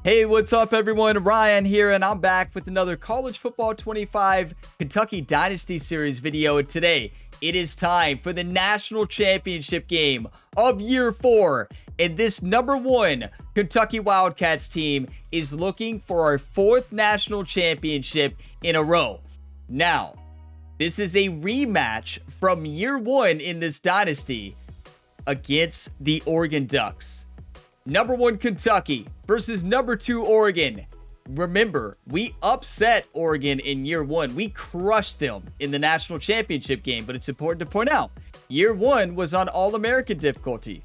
Hey, what's up everyone? Ryan here, and I'm back with another College Football 25 Kentucky Dynasty Series video. And today, it is time for the National Championship game of Year 4. And this #1 Kentucky Wildcats team is looking for our 4th National Championship in a row. Now, this is a rematch from Year 1 in this dynasty against the Oregon Ducks. #1 Kentucky versus #2 Oregon. Remember, we upset Oregon in Year 1. We crushed them in the national championship game, but it's important to point out, Year 1 was on All-American difficulty.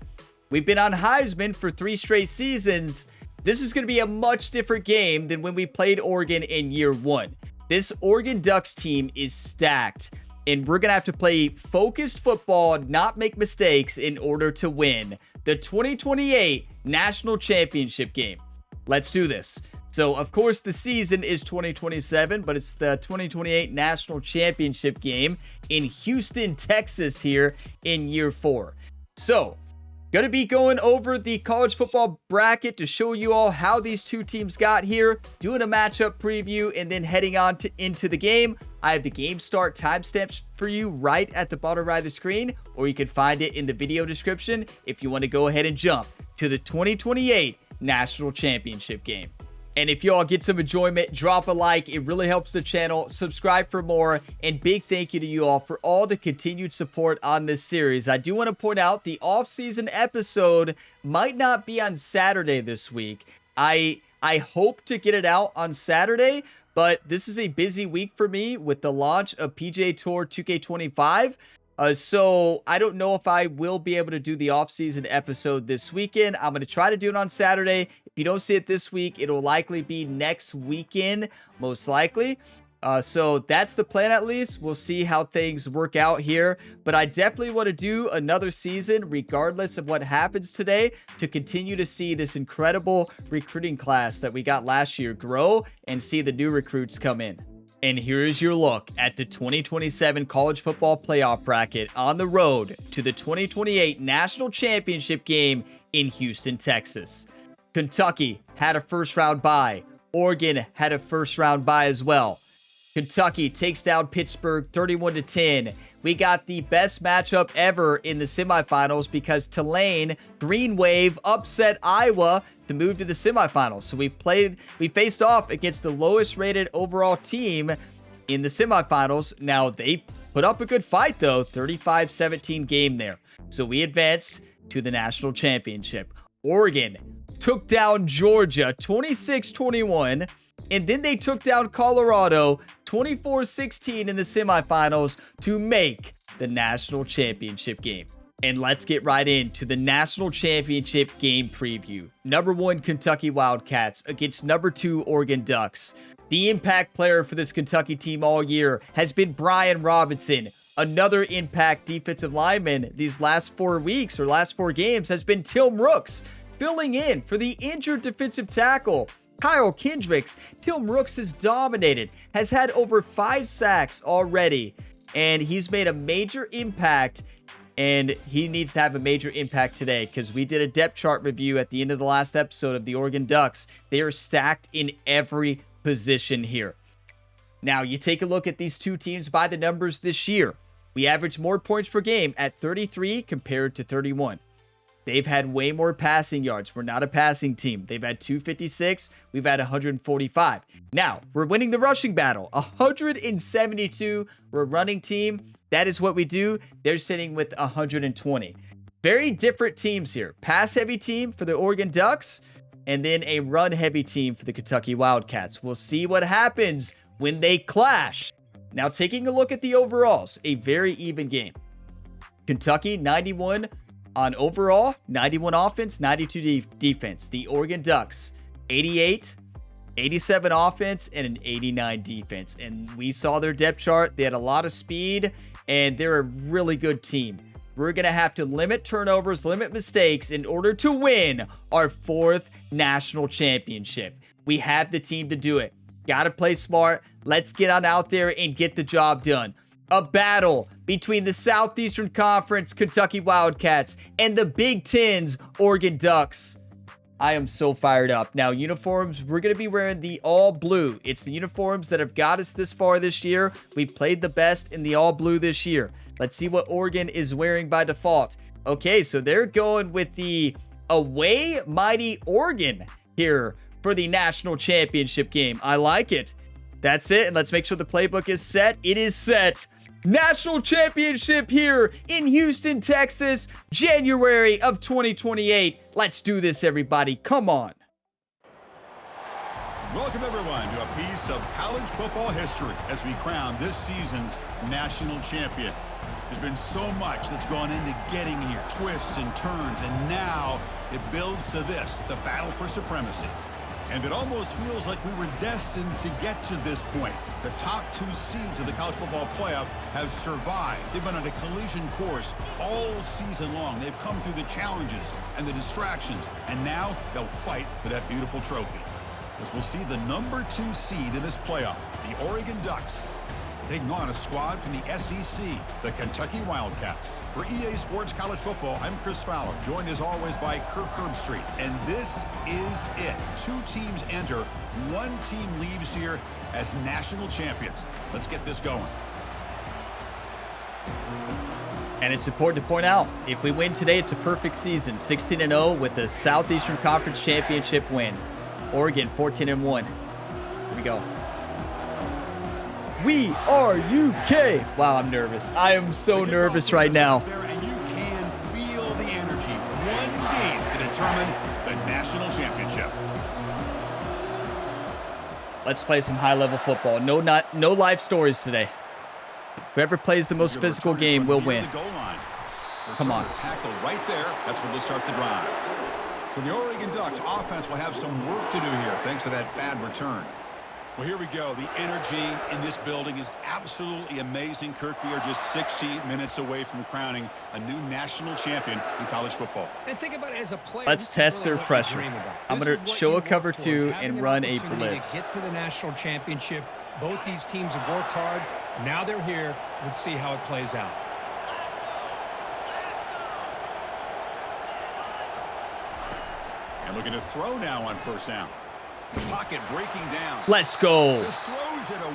We've been on Heisman for 3 straight seasons. This is going to be a much different game than when we played Oregon in Year 1. This Oregon Ducks team is stacked, and we're going to have to play focused football, not make mistakes in order to win the 2028 National Championship game. Let's do this. So, of course, the season is 2027, but it's the 2028 National Championship game in Houston, Texas here in Year 4. So, going to be going over the college football bracket to show you all how these two teams got here, doing a matchup preview, and then heading on into the game. I have the game start timestamps for you right at the bottom right of the screen, or you can find it in the video description if you want to go ahead and jump to the 2028 National Championship game. And if y'all get some enjoyment, drop a like. It really helps the channel. Subscribe for more. And big thank you to you all for all the continued support on this series. I do want to point out the off-season episode might not be on Saturday this week. I hope to get it out on Saturday, but this is a busy week for me with the launch of PGA Tour 2K25. So I don't know if I will be able to do the off-season episode this weekend. I'm going to try to do it on Saturday. If you don't see it this week, it'll likely be next weekend, most likely. So that's the plan at least. We'll see how things work out here. But I definitely want to do another season regardless of what happens today to continue to see this incredible recruiting class that we got last year grow and see the new recruits come in. And here is your look at the 2027 College Football Playoff Bracket on the road to the 2028 National Championship game in Houston, Texas. Kentucky had a first-round bye. Oregon had a first-round bye as well. Kentucky takes down Pittsburgh 31-10. We got the best matchup ever in the semifinals because Tulane Green Wave upset Iowa to move to the semifinals. So we faced off against the lowest rated overall team in the semifinals. Now they put up a good fight though, 35-17 game there. So we advanced to the national championship. Oregon took down Georgia 26-21. And then they took down Colorado 24-16 in the semifinals to make the national championship game. And let's get right into the national championship game preview. #1 Kentucky Wildcats against #2 Oregon Ducks. The impact player for this Kentucky team all year has been Brian Robinson. Another impact defensive lineman these last 4 weeks or last 4 games has been Tim Rooks, filling in for the injured defensive tackle Kyle Kendricks. Tim Rooks has dominated, has had over 5 sacks already, and he's made a major impact, and he needs to have a major impact today because we did a depth chart review at the end of the last episode of the Oregon Ducks. They are stacked in every position here. Now, you take a look at these two teams by the numbers this year. We average more points per game at 33 compared to 31. They've had way more passing yards. We're not a passing team. They've had 256. We've had 145. Now, we're winning the rushing battle. 172. We're a running team. That is what we do. They're sitting with 120. Very different teams here. Pass-heavy team for the Oregon Ducks, and then a run-heavy team for the Kentucky Wildcats. We'll see what happens when they clash. Now, taking a look at the overalls, a very even game. Kentucky, 91 on overall, 91 offense, 92 defense. The Oregon Ducks, 88, 87 offense, and an 89 defense. And we saw their depth chart. They had a lot of speed, and they're a really good team. We're going to have to limit turnovers, limit mistakes in order to win our 4th national championship. We have the team to do it. Got to play smart. Let's get on out there and get the job done. A battle between the Southeastern Conference Kentucky Wildcats and the Big Ten's Oregon Ducks. I am so fired up. Now, uniforms, we're going to be wearing the all blue. It's the uniforms that have got us this far this year. We've played the best in the all blue this year. Let's see what Oregon is wearing by default. Okay, so they're going with the away mighty Oregon here for the national championship game. I like it. That's it. And let's make sure the playbook is set. It is set. National championship here in Houston, Texas, January of 2028. Let's do this, everybody. Come on. Welcome, everyone, to a piece of college football history as we crown this season's national champion. There's been so much that's gone into getting here, twists and turns, and now it builds to this, the battle for supremacy. And it almost feels like we were destined to get to this point. The top 2 seeds of the college football playoff have survived. They've been on a collision course all season long. They've come through the challenges and the distractions, and now they'll fight for that beautiful trophy. As we'll see the number 2 seed in this playoff, the Oregon Ducks, taking on a squad from the SEC, the Kentucky Wildcats. For EA Sports College Football, I'm Chris Fowler, joined as always by Kirk Herbstreit. And this is it. 2 teams enter, 1 team leaves here as national champions. Let's get this going. And it's important to point out, if we win today, it's a perfect season. 16-0 with the Southeastern Conference Championship win. Oregon 14-1. Here we go. We are UK. Wow, I'm nervous. I am so nervous right now. And you can feel the energy. 1 game to determine the national championship. Let's play some high-level football. No live stories today. Whoever plays the most physical game will win. Come on. Tackle right there. That's where they'll start the drive. So the Oregon Ducks offense will have some work to do here thanks to that bad return. Well, here we go. The energy in this building is absolutely amazing. Kirk, we are just 60 minutes away from crowning a new national champion in college football. And think about it as a player. Let's test their pressure. I'm going to show a cover 2 and run a blitz. Get to the national championship. Both these teams have worked hard. Now they're here. Let's see how it plays out. And looking to throw now on first down. Pocket breaking down. Let's go.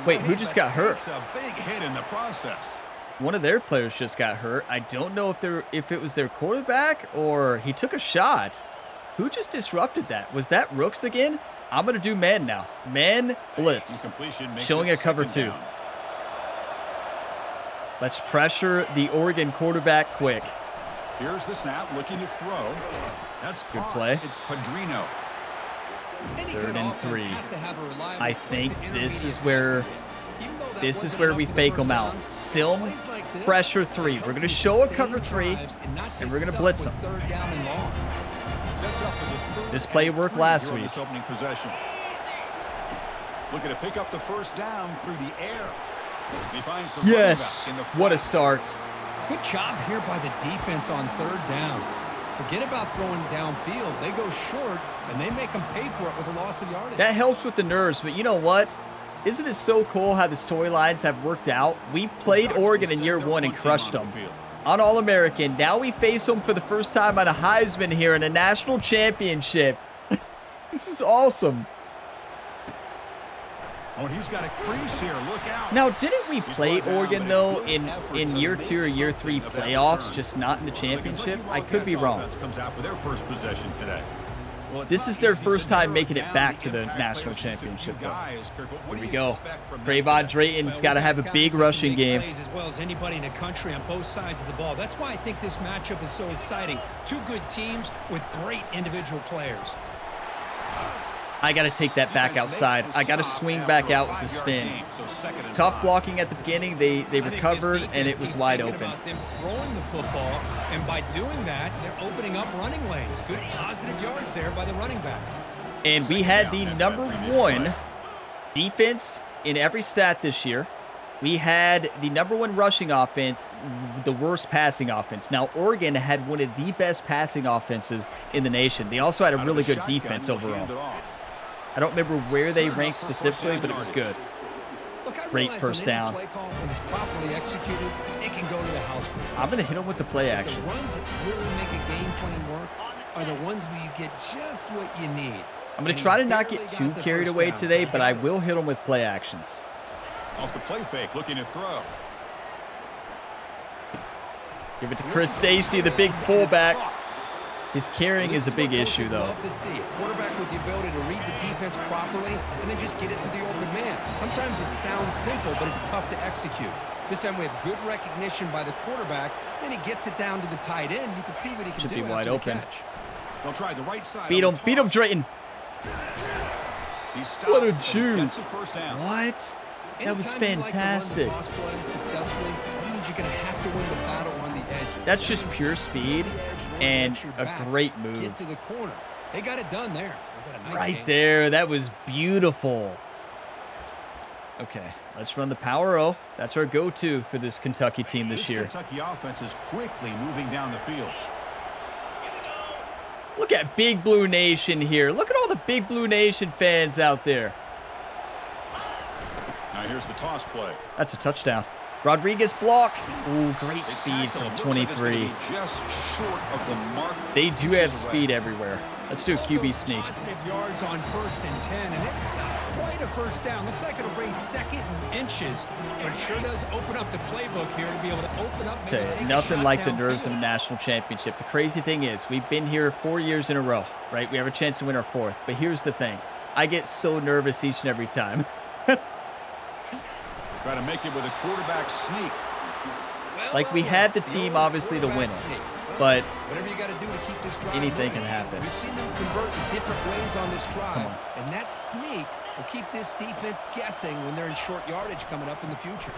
Wait, who just got hurt? Takes a big hit in the process. One of their players just got hurt. I don't know if it was their quarterback or he took a shot. Who just disrupted that? Was that Rooks again? I'm going to do man now. Man blitz. Showing a cover 2. Let's pressure the Oregon quarterback quick. Here's the snap, looking to throw. That's good play. It's Padrino. 3rd and 3. I think this is where we fake them out. Silm, pressure 3. We're going to show a cover 3, and we're going to blitz them. This play worked last week. Looking to pick up the first down through the air. He finds the yes, what a start. Good job here by the defense on 3rd down. Forget about throwing downfield. They go short, and they make them pay for it with a loss of yardage. That helps with the nerves, but you know what? Isn't it so cool how the storylines have worked out? We played Oregon in year 1 and crushed them on All-American. Now we face them for the first time on a Heisman here in a national championship. This is awesome. Oh, he's got a crease here. Look out. Now, didn't we play Oregon, though, in year 2 or year 3 playoffs, just not in the championship? I could be wrong. Comes out for their first possession today. This is their first time making it back to the national championship, though. Here we go. Trayvon Drayton's got to have a big rushing game. As well as anybody in the country on both sides of the ball. That's why I think this matchup is so exciting. 2 good teams with great individual players. I got to take that back outside. I got to swing back out with the spin. Tough blocking at the beginning. They recovered, and it was wide open. Them throwing the football, and by doing that, they're opening up running lanes. Good positive yards there by the running back. And we had the number 1 defense in every stat this year. We had the number 1 rushing offense, the worst passing offense. Now, Oregon had one of the best passing offenses in the nation. They also had a really good defense overall. I don't remember where they ranked specifically, but it was good. Great first down. I'm going to hit him with the play action. The runs that really make a game plan work, are the ones where you get just what you need. I'm going to try to not get too carried away today, but I will hit them with play actions. Off the play fake, looking to throw. Give it to Chris Stacy, the big fullback. His carrying is a big issue, though. Love to see a quarterback with the ability to read the defense properly and then just get it to the open man. Sometimes it sounds simple, but it's tough to execute. This time we have good recognition by the quarterback. Then he gets it down to the tight end. You can see what he can do. Should be wide open. They'll try the right side. Beat him, Drayton. What a juke. What? That was fantastic. That means you're going to have to win the battle on the edge. That's just pure speed and a great move. Get to the corner. They got it done there. Right there. That was beautiful. Okay, let's run the power O. That's our go-to for this Kentucky team this year. Kentucky offense is quickly moving down the field. Look at Big Blue Nation here. Look at all the Big Blue Nation fans out there. Now here's the toss play. That's a touchdown. Rodriguez block. Ooh, great speed from 23. Just short of the mark. They do have speed everywhere. Let's do a QB sneak. Positive yards on 1st and 10, and it's not quite a first down. Looks like it'll bring 2nd and inches, but it sure does open up the playbook here to be able to open up. Maybe take nothing like the nerves of downfield. a national championship. The crazy thing is, we've been here 4 years in a row, right? We have a chance to win our 4th. But here's the thing. I get so nervous each and every time. Try to make it with a quarterback sneak. Like, we had the team, obviously, to win it. But whatever you got to do to keep this drive anything moving. can happen. We've seen them convert in different ways on this drive, and that sneak will keep this defense guessing when they're in short yardage coming up in the future.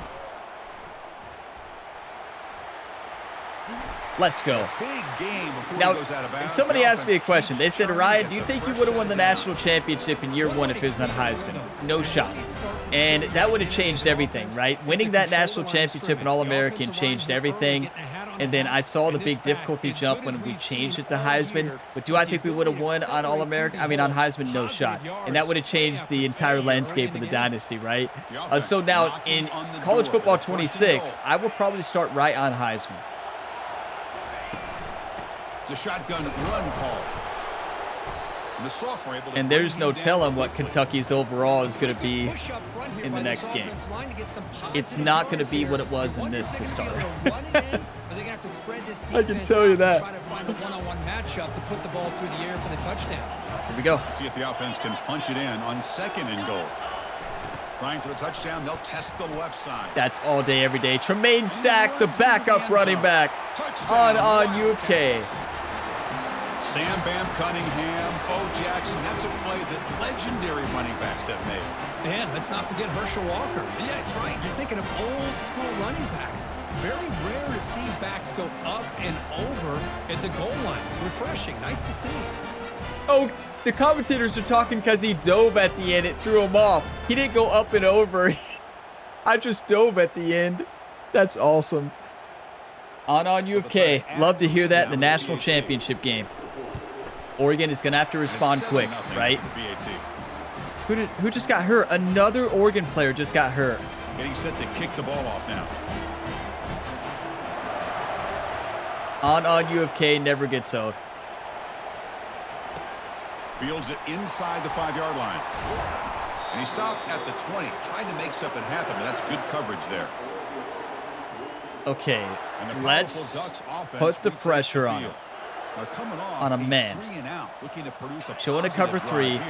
Let's go. Big game before Now, he goes out of bounds. somebody asked me a question. They said, Ryan, do you think you would have won the national championship in year 1 if it was on Heisman? No shot. And that would have changed everything, right? Winning that national championship and All-American changed everything. And then I saw the big difficulty jump when we changed it to Heisman. But do I think we would have won on All-American? I mean, on Heisman, no shot. And that would have changed the entire landscape of the Dynasty, right? So now, in college football 26, I will probably start right on Heisman. It's a shotgun run call. And there's no telling what Kentucky's overall is going to be in the next game. It's not going to be what it was in this to start. I can tell you that. Here we go. See if the offense can punch it in on 2nd and goal. Trying for the touchdown, they'll test the left side. That's all day, every day. Tremaine Stack, the backup running back, on UFK. Sam Bam Cunningham, Bo Jackson. That's a play that legendary running backs have made. Man, let's not forget Herschel Walker. Yeah, that's right. You're thinking of old school running backs. It's very rare to see backs go up and over at the goal lines. Refreshing. Nice to see. Oh, the commentators are talking because he dove at the end. It threw him off. He didn't go up and over. I just dove at the end. That's awesome. On UFK. Love to hear that in the national championship game. Oregon is going to have to respond quick, right? Who just got hurt? Another Oregon player just got hurt. Getting set to kick the ball off now. On UFK, never gets owed. Fields it inside the 5-yard line. And he stopped at the 20, trying to make something happen, but that's good coverage there. Okay, let's put the pressure on him. On a man. Showing a cover 3,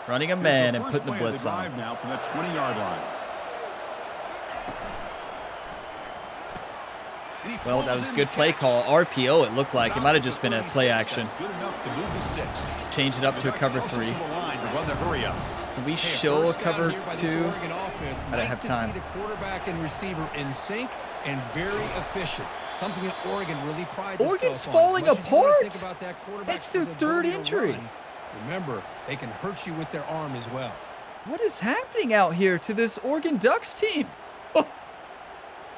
running a man, and putting the blitz on him. Now from the 20-yard line. Well, that was a good play call. RPO, it looked like. It might have just been a play action. Change it up to a cover 3. Can we show a cover 2? I don't have time. The quarterback and receiver in sync and very efficient. Something that Oregon really prides itself on. Oregon's falling apart. That That's their 3rd injury. Remember, they can hurt you with their arm as well. What is happening out here to this Oregon Ducks team? Oh,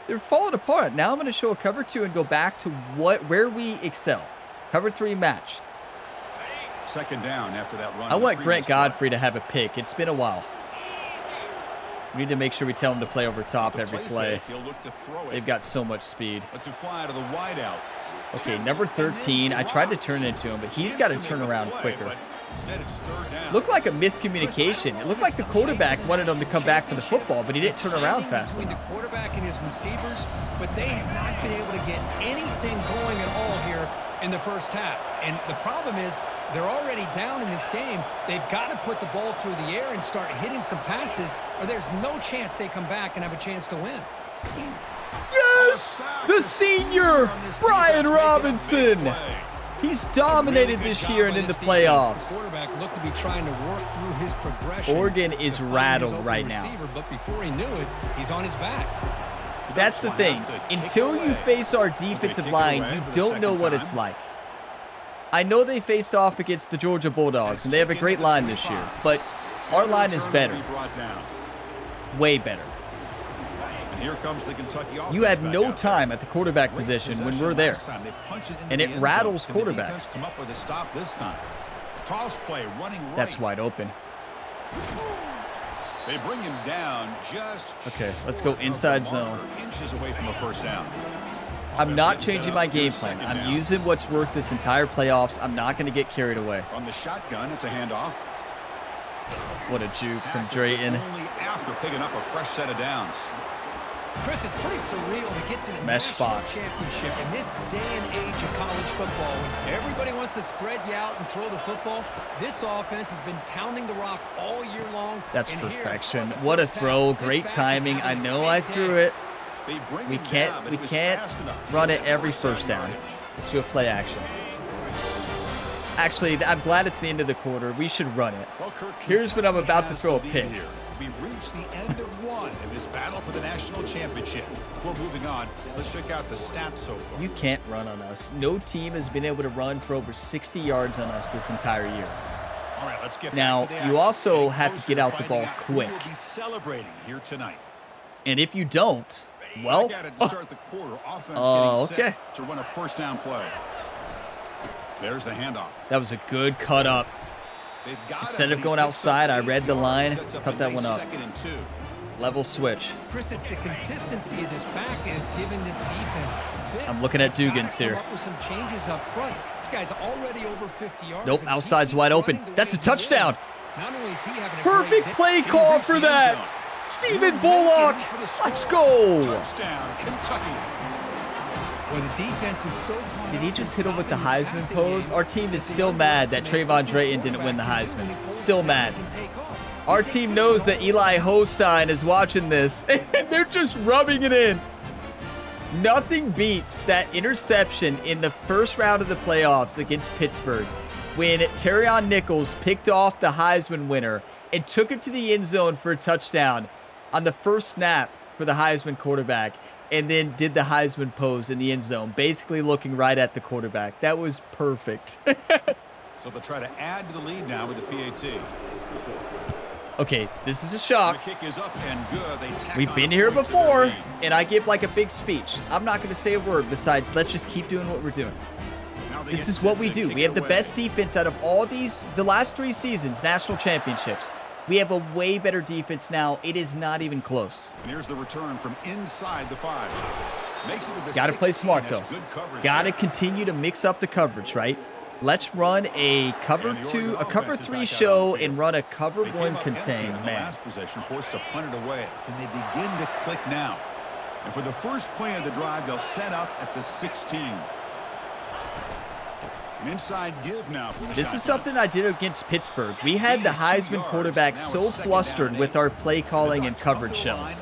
they're falling apart. Now I'm going to show a cover 2 and go back to where we excel. Cover 3 match. 2nd down after that run. I want Grant Godfrey to have a pick. It's been a while. We need to make sure we tell him to play over top every play. They've got so much speed. Let's fly out of the wide out. Okay, number 13. I tried to turn it into him, but he's got to turn around quicker. Looked like a miscommunication. It looked like the quarterback wanted him to come back for the football, but he didn't turn around fast enough. The quarterback and his receivers, but they have not been able to get anything going at all here in the first half. And the problem is they're already down in this game. They've got to put the ball through the air and start hitting some passes, or there's no chance they come back and have a chance to win. Yes! The senior, Brian Robinson. He's dominated this year and in the playoffs. Looked to be trying to work through his progression. Oregon is rattled right now. But before he knew it, he's on his back. That's the thing. Until you face our defensive line, you don't know what it's like. I know they faced off against the Georgia Bulldogs, and they have a great line this year, but our line is better. Way better. Here comes the Kentucky offense. You have no time at the quarterback position when we're there, and it rattles quarterbacks. That's wide open. They bring him down just okay, let's go inside zone. Inches away from a first down. I'm not changing my game plan. I'm using what's worked this entire playoffs. I'm not going to get carried away. On the shotgun, it's a handoff. What a juke from Drayton. Only after picking up a fresh set of downs. Chris, it's pretty surreal to get to the mesh national spot championship in this day and age of college football. When everybody wants to spread you out and throw the football, this offense has been pounding the rock all year long. That's perfection. What a throw. Great timing. I know I threw it. We can't run it every first down. Let's do a play action. Actually, I'm glad it's the end of the quarter. We should run it. Here's when I'm about to throw a pick. We've reached the end of one in this battle for the national championship. Before moving on, let's check out the stats so far. You can't run on us. No team has been able to run for over 60 yards on us this entire year. All right, let's get now, back to the action. you also have to get out the ball quick. We'll be celebrating here tonight. And if you don't, well, okay. To run a first down play. There's the handoff. That was a good cut up. Instead of going outside, I read the line, cut that one up. Level switch. Chris, it's the consistency of this back is giving this defense fits. I'm looking at Dugans here. With some changes up front. This guy's already over 50 yards. Nope, outside's wide open. That's a touchdown. Not only is he having a perfect play call for that. Stephen Bullock. Let's go. Touchdown, Kentucky. Well, the defense is so did he just hit him with the Heisman pose? Our team is still mad that Trayvon Drayton didn't win the Heisman. Still mad. Our team knows that Eli Holstein is watching this, and they're just rubbing it in. Nothing beats that interception in the first round of the playoffs against Pittsburgh when Terrion Nichols picked off the Heisman winner and took it to the end zone for a touchdown on the first snap for the Heisman quarterback, and then did the Heisman pose in the end zone, basically looking right at the quarterback. That was perfect. So they'll try to add to the lead now with the PAT. Okay, this is a shock. The kick is up and good. We've been here before, and I give like a big speech. I'm not going to say a word besides let's just keep doing what we're doing. This is what we do. We have the best defense out of all the last 3 seasons, national championships. We have a way better defense now. It is not even close. And here's the return from inside the 5. Makes it to the Got to play smart, though. Got to there. continue to mix up the coverage, right? Let's run a cover 2, a cover 3 show, and run a cover 1 contain. Man. Last possession, forced to punt it away. Can they begin to click now? And for the first play of the drive, they'll set up at the 16. An inside give now. This is something I did against Pittsburgh. We had the Heisman quarterback so flustered with our play calling and coverage shells.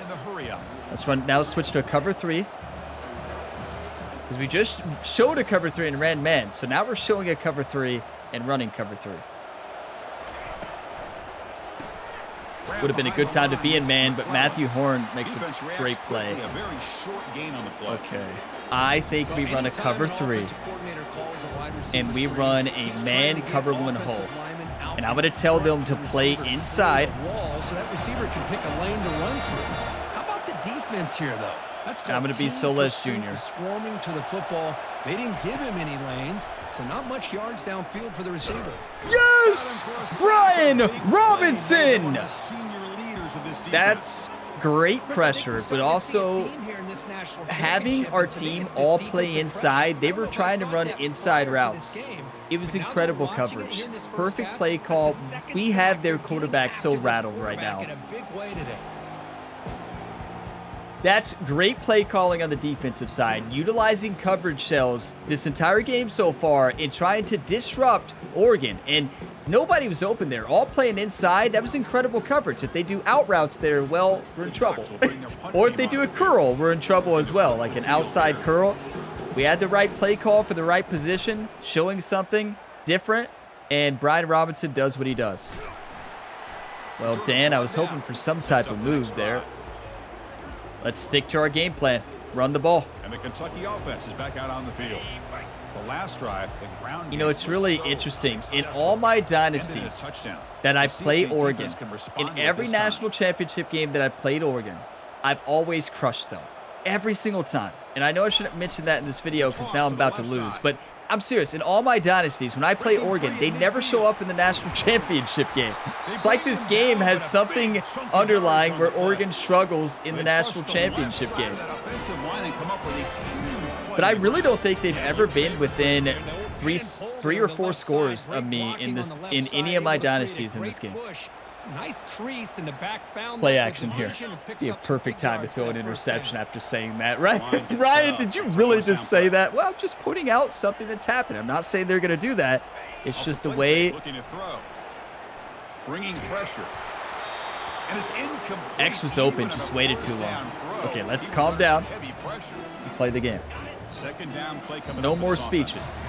Let's run now. Switch to a cover 3. Because we just showed a cover 3 and ran man. So now we're showing a cover 3 and running cover 3. Would have been a good time to be in man, but Matthew Horn makes a great play. Okay. I think we run a cover 3. And we run a man cover 1 hole. And I'm going to tell them to play inside. So that receiver can pick a lane to run through. How about the defense here, though? That's I'm going to be Soles Jr. Swarming to the football. They didn't give him any lanes, so not much yards downfield for the receiver. Yes! Brian Robinson! That's great pressure, but also having our team all play inside. They were trying to run inside routes. It was incredible coverage. Perfect play call. We have their quarterback so rattled right now. That's great play calling on the defensive side, utilizing coverage shells this entire game so far and trying to disrupt Oregon. And nobody was open there, all playing inside. That was incredible coverage. If they do out routes there, well, we're in trouble. Or if they do a curl, we're in trouble as well, like an outside curl. We had the right play call for the right position, showing something different, and Brian Robinson does what he does. Well, Dan, I was hoping for some type of move there. Let's stick to our game plan. Run the ball. And the Kentucky offense is back out on the field. The last drive, the ground. You know, it's really interesting. In all my dynasties that I play Oregon, in every national championship game that I played Oregon, I've always crushed them. Every single time. And I know I shouldn't mention that in this video because now I'm about to lose. But I'm serious. In all my dynasties, when I play Oregon, they never show up in the national championship game. It's like this game has something underlying where Oregon struggles in the national championship game. But I really don't think they've ever been within three or four scores of me in any of my dynasties in this game. Nice crease in the back, found play action here. Be a perfect time to throw an interception after saying that, right? Ryan, did you really just say that? Well, I'm just pointing out something that's happened. I'm not saying they're going to do that. It's just the way. Bringing pressure. And it's incomplete. X was open, just waited too long. Okay, let's calm down and play the game. Second down play coming. No more speeches.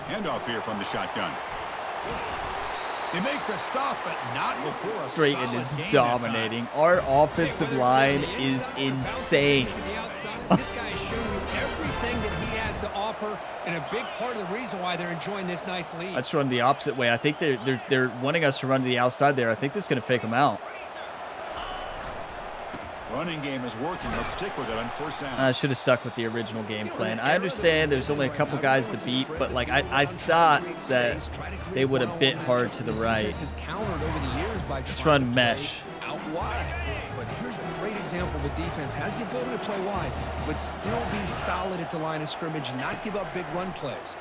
Handoff here from the shotgun. They make the stop, but not before a Drayton is dominating. Our offensive line is insane. This guy is showing you everything that he has to offer, and a big part of the reason why they're enjoying this nice lead. Let's run the opposite way. I think they're wanting us to run to the outside there. I think this is going to fake them out. Running game is working. They'll stick with it on first down. I should have stuck with the original game plan. I understand there's only a couple guys to beat, but like I thought that they would have bit hard to the right. Let's run mesh. Out wide. But here's a great example. The defense has the ability to play wide, but still be solid at the line of scrimmage, not give up big run plays.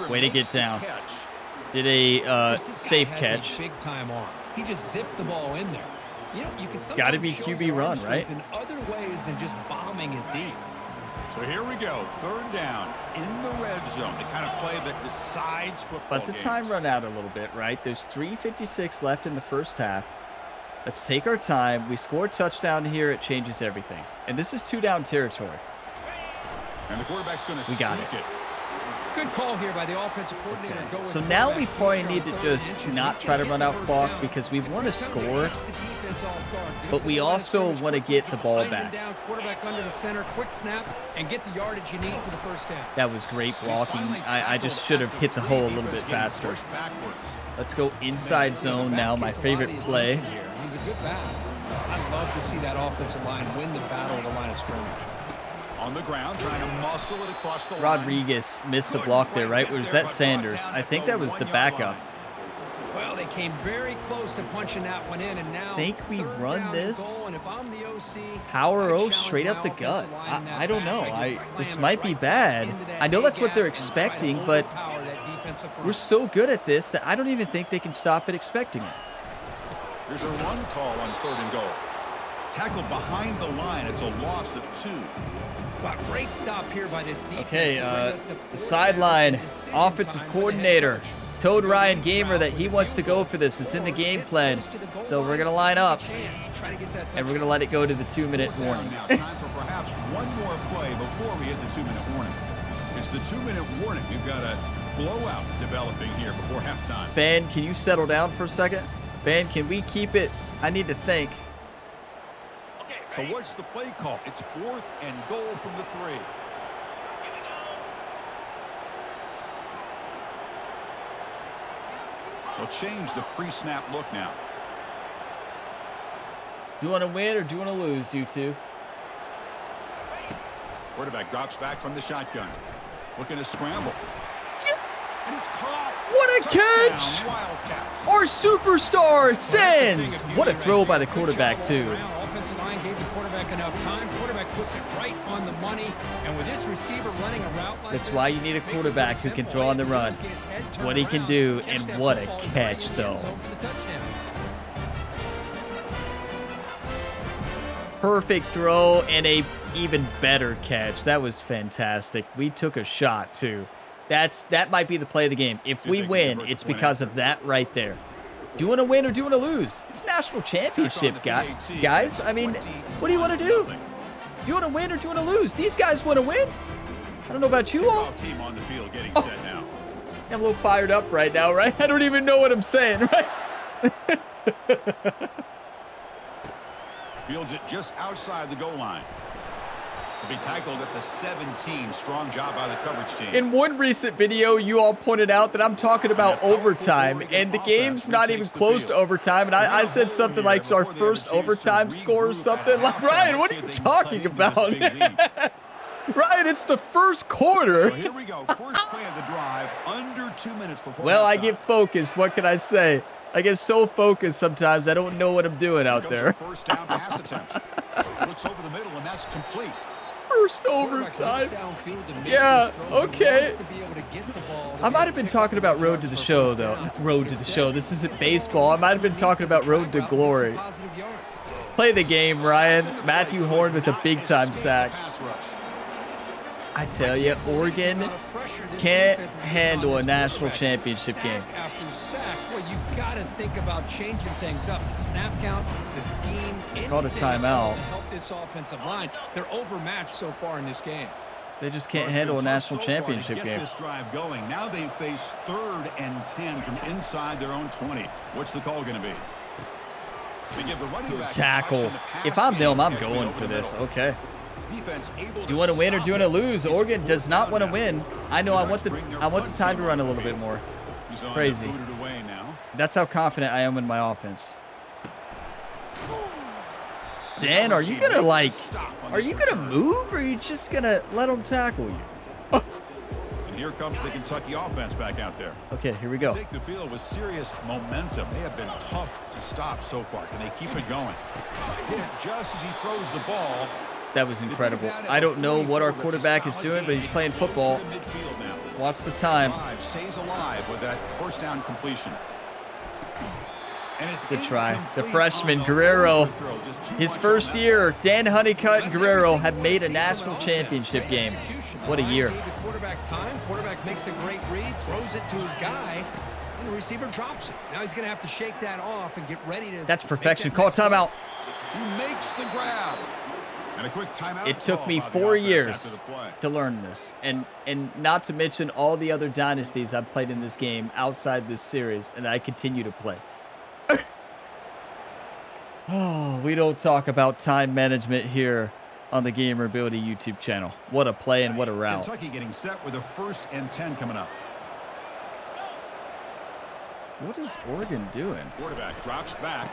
Way to get down. Did a safe catch. Big time arm. He just zipped the ball in there. You know, you can got to be QB run, right? In other ways than just bombing it deep. So here we go, third down in the red zone, the kind of play that decides football Let the time run out a little bit, right? There's 3:56 left in the first half. Let's take our time. We score a touchdown here. It changes everything. And this is 2-down territory. And the quarterback's going to we got it. Good call here by the offensive coordinator. Okay. So now we probably need to just not try to run out clock because we want to score, but we also want to get the ball back. Quarterback under the center, quick snap, and get the yardage you need for the first down. That was great blocking. I just should have hit the hole a little bit faster. Let's go inside zone now, my favorite play. He's a good back. I'd love to see that offensive line win the battle of the line of scrimmage. On the ground, trying to muscle it across the line. Rodriguez missed a block there, right? Or was that Sanders? I think that was the backup. Well, they came very close to punching that one in, and now I think we run this. And if I'm the OC, Power O straight up the gut. I don't know. This might be bad. I know that's what they're expecting, but we're so good at this that I don't even think they can stop it expecting it. Here's a run call on third and goal. Tackled behind the line. It's a loss of 2. Wow, great stop here by this defense. Okay, the sideline offensive coordinator told Ryan Gamer that he wants to go for this. It's in the game plan. So we're going to line up, and we're going to let it go to the 2-minute warning. Now, time for perhaps one more play before we hit the 2-minute warning. It's the 2-minute warning. We've got a blowout developing here before halftime. Ben, can you settle down for a second? Ben, can we keep it? I need to think. So what's the play call? It's 4th and goal from the 3. They'll change the pre-snap look now. Do you want to win or do you want to lose, you two? Quarterback drops back from the shotgun. Looking to scramble. And it's caught. What a catch! Touchdown, Wildcats. Our superstar sends. What a throw by the quarterback, too. Offensive line gave the quarterback enough time. Quarterback puts it right on the money. And with this receiver running a route like That's why you need a quarterback who can throw on the run. What he can do, and what a catch, though. Perfect throw and a even better catch. That was fantastic. We took a shot, too. That might be the play of the game. If we win, it's because of that right there. Do you want to win or do you want to lose? It's national championship, guys. I mean, what do you want to do? Do you want to win or do you want to lose? These guys want to win. I don't know about you all. Oh, I'm a little fired up right now, right? I don't even know what I'm saying, right? Fields it just outside the goal line. To be tackled at the 17. Strong job by the coverage team. In one recent video, you all pointed out that I'm talking about overtime, and the game's not even close to overtime. And I said something like it's our first overtime score or something. Like, Ryan, what are you talking about? Ryan, it's the first quarter. So here we go. First play of the drive, under 2 minutes before. Well, I get focused. What can I say? I get so focused sometimes I don't know what I'm doing out there. First down pass attempt. Looks over the middle, and that's complete. First overtime. Yeah, okay. I might have been talking about Road to the Show, though. Road to the Show. This isn't baseball. I might have been talking about Road to Glory. Play the game, Ryan. Matthew Horn with a big-time sack. I tell you, Oregon can't handle a national championship game. After sack, well, you got to think about changing things up. The snap count, the scheme, called a timeout. To help this offensive line. They're overmatched so far in this game. They just can't handle a national championship game. This drive going. Now they face 3rd and 10 from inside their own 20. What's the call going to be? Tackle. If I'm them, I'm going for this. Okay. Do you want to win or do you want to lose? Oregon does not want to win. I know I want the time to run a little bit more. Crazy. That's how confident I am in my offense. Dan, are you gonna move or are you just gonna let them tackle you? And here comes the Kentucky offense back out there. Okay, here we go. Take the field with serious momentum. They have been tough to stop so far. Can they keep it going? Hit just as he throws the ball. That was incredible. I don't know what our quarterback is doing, but he's playing football. Watch the time. Stays alive with that first down completion. Good try. The freshman, Guerrero, his first year, Dan Honeycutt and Guerrero have made a national championship game. What a year. Quarterback makes a great read, throws it to his guy, and the receiver drops it. Now he's going to have to shake that off and get ready to... That's perfection. Call timeout. He makes the grab. And a quick timeout. It took me 4 years to learn this, and not to mention all the other dynasties I've played in this game outside this series, and I continue to play. Oh, we don't talk about time management here on the Gamer Ability YouTube channel. What a play and what a route. Kentucky getting set with a 1st and 10 coming up. What is Oregon doing? Quarterback drops back.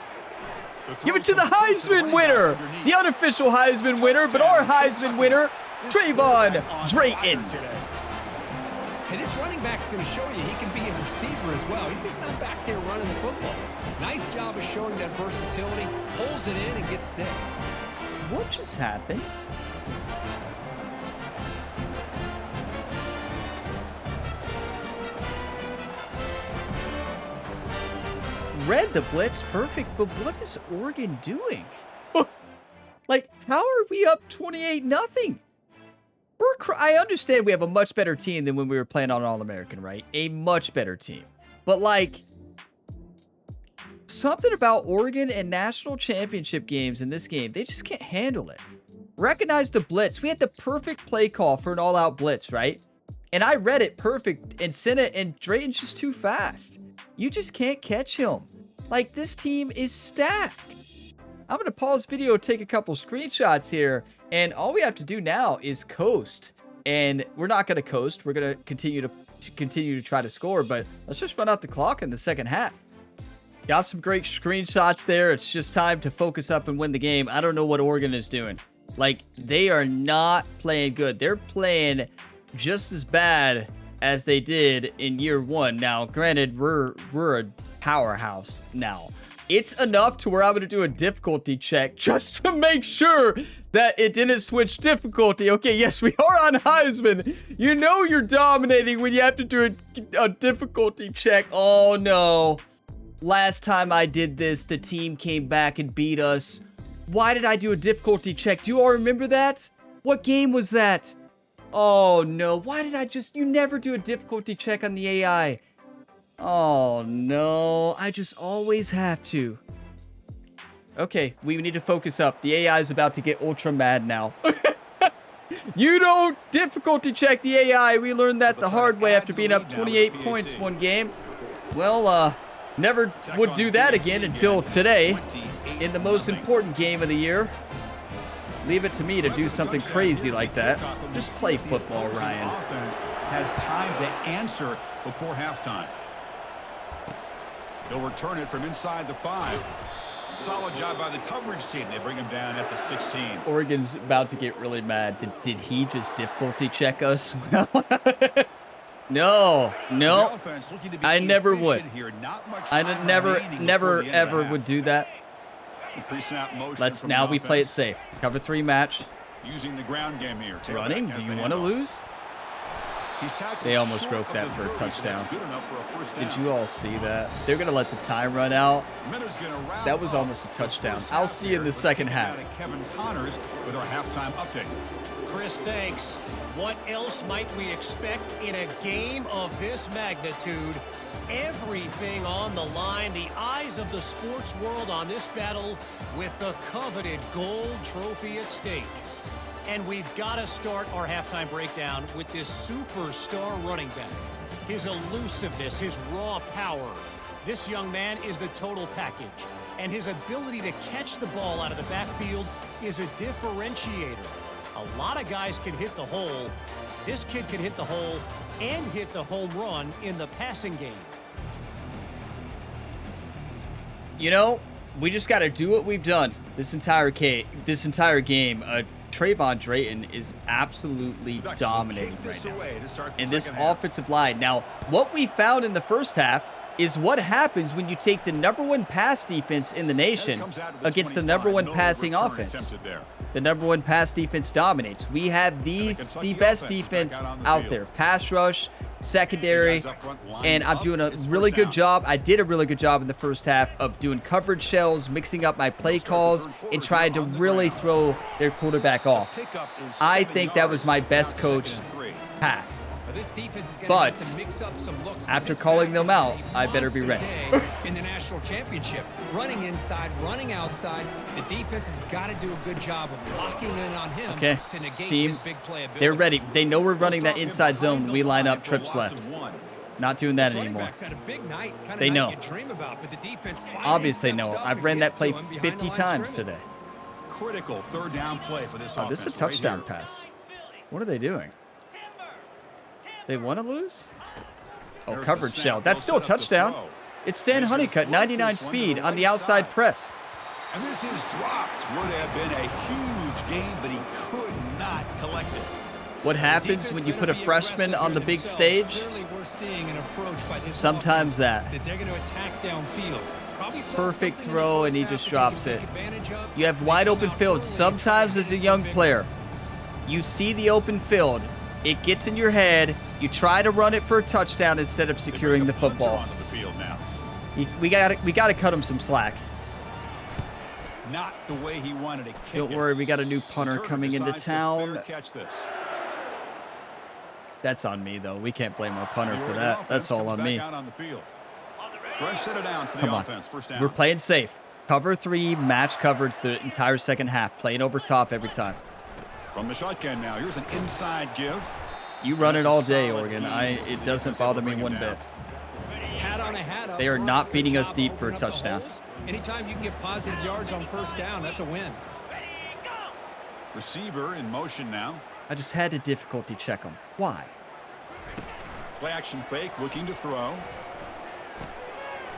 Give it to the Heisman winner, the unofficial Heisman winner, but our Heisman winner, Trayvon Drayton. Hey, this running back's going to show you he can be a receiver as well. He's just not back there running the football. Nice job of showing that versatility, pulls it in and gets 6. What just happened? Read the blitz perfect, but what is Oregon doing? Like, how are we up 28-0? I understand we have a much better team than when we were playing on All-American, right? A much better team. But, like, something about Oregon and national championship games in this game, they just can't handle it. Recognize the blitz. We had the perfect play call for an all-out blitz, right? And I read it perfect and sent it, and Drayton's just too fast. You just can't catch him. Like, this team is stacked. I'm going to pause video, take a couple screenshots here, and all we have to do now is coast. And we're not going to coast. We're going to continue to try to score, but let's just run out the clock in the second half. Got some great screenshots there. It's just time to focus up and win the game. I don't know what Oregon is doing. Like, they are not playing good. They're playing just as bad as they did in year 1. Now, granted, we're a powerhouse now. It's enough to where I'm going to do a difficulty check just to make sure that it didn't switch difficulty. Okay, yes, we are on Heisman. You know you're dominating when you have to do a difficulty check. Oh, no. Last time I did this, the team came back and beat us. Why did I do a difficulty check? Do you all remember that? What game was that? Oh, no. Why did I just... You never do a difficulty check on the AI. Oh, no. I just always have to. Okay, we need to focus up. The AI is about to get ultra mad now. You don't difficulty check the AI. We learned that the hard way after being up 28 points one game. Well, never would do that again until today in the most important game of the year. Leave it to me to do something crazy like that. Just play football, Ryan. Offense has time to answer before halftime. He'll return it from inside the 5. Solid job by the coverage team. They bring him down at the 16. Oregon's about to get really mad. Did he just difficulty check us? No. I never would. I never, ever would do that. Let's now we play it safe. Cover 3 match. Using the ground game here. Running? Do you want to lose? They almost broke that for a touchdown. Did you all see that? They're going to let the time run out. That was almost a touchdown. I'll see you in the second half. Kevin Connors with our halftime update. Chris, thanks. What else might we expect in a game of this magnitude? Everything on the line, the eyes of the sports world on this battle with the coveted gold trophy at stake. And we've got to start our halftime breakdown with this superstar running back. His elusiveness, his raw power. This young man is the total package. And his ability to catch the ball out of the backfield is a differentiator. A lot of guys can hit the hole. This kid can hit the hole and hit the home run in the passing game. You know, we just got to do what we've done this entire game. Trayvon Drayton is absolutely dominating right now. And this offensive line. Now, what we found in the first half is what happens when you take the #1 pass defense in the nation against the #1 passing offense. The #1 pass defense dominates. We have the best defense out there. Pass rush, secondary, and I'm doing a really good job. I did a really good job in the first half of doing coverage shells, mixing up my play calls, and trying to really throw their quarterback off. I think that was my best coached half. But after calling them out, I better be ready. In the national championship, running inside, running outside, the defense has got to do a good job of locking in on him to negate his big playability. They're ready. They know we're running that inside zone. We line up trips left. Not doing that anymore. They know. Obviously they know. I've ran that play 50 times today. Critical third down play for this offense. This is a touchdown pass. What are they doing? They want to lose? Oh, coverage shell. That's still a touchdown. It's Dan Honeycutt, 99 speed on the outside press. And this is dropped. Would have been a huge game, but he could not collect it. What happens when you put a freshman on the big stage? Sometimes that. Perfect throw, and he just drops it. You have wide open field. Sometimes as a young player, you see the open field. It gets in your head. You try to run it for a touchdown instead of securing the football. We got to cut him some slack. Not the way he wanted to kick it. Don't worry, we got a new punter coming into town. That's on me, though. We can't blame our punter for that. That's all on me. Fresh set of downs for the offense. First down. We're playing safe. Cover 3, match coverage the entire second half. Playing over top every time. From the shotgun now, here's an inside give. You run it all day, Oregon. It doesn't bother me one bit. They are not beating us deep for a touchdown. Anytime you can get positive yards on first down, that's a win. Receiver in motion now. I just had to difficulty check him. Why? Play action fake, looking to throw.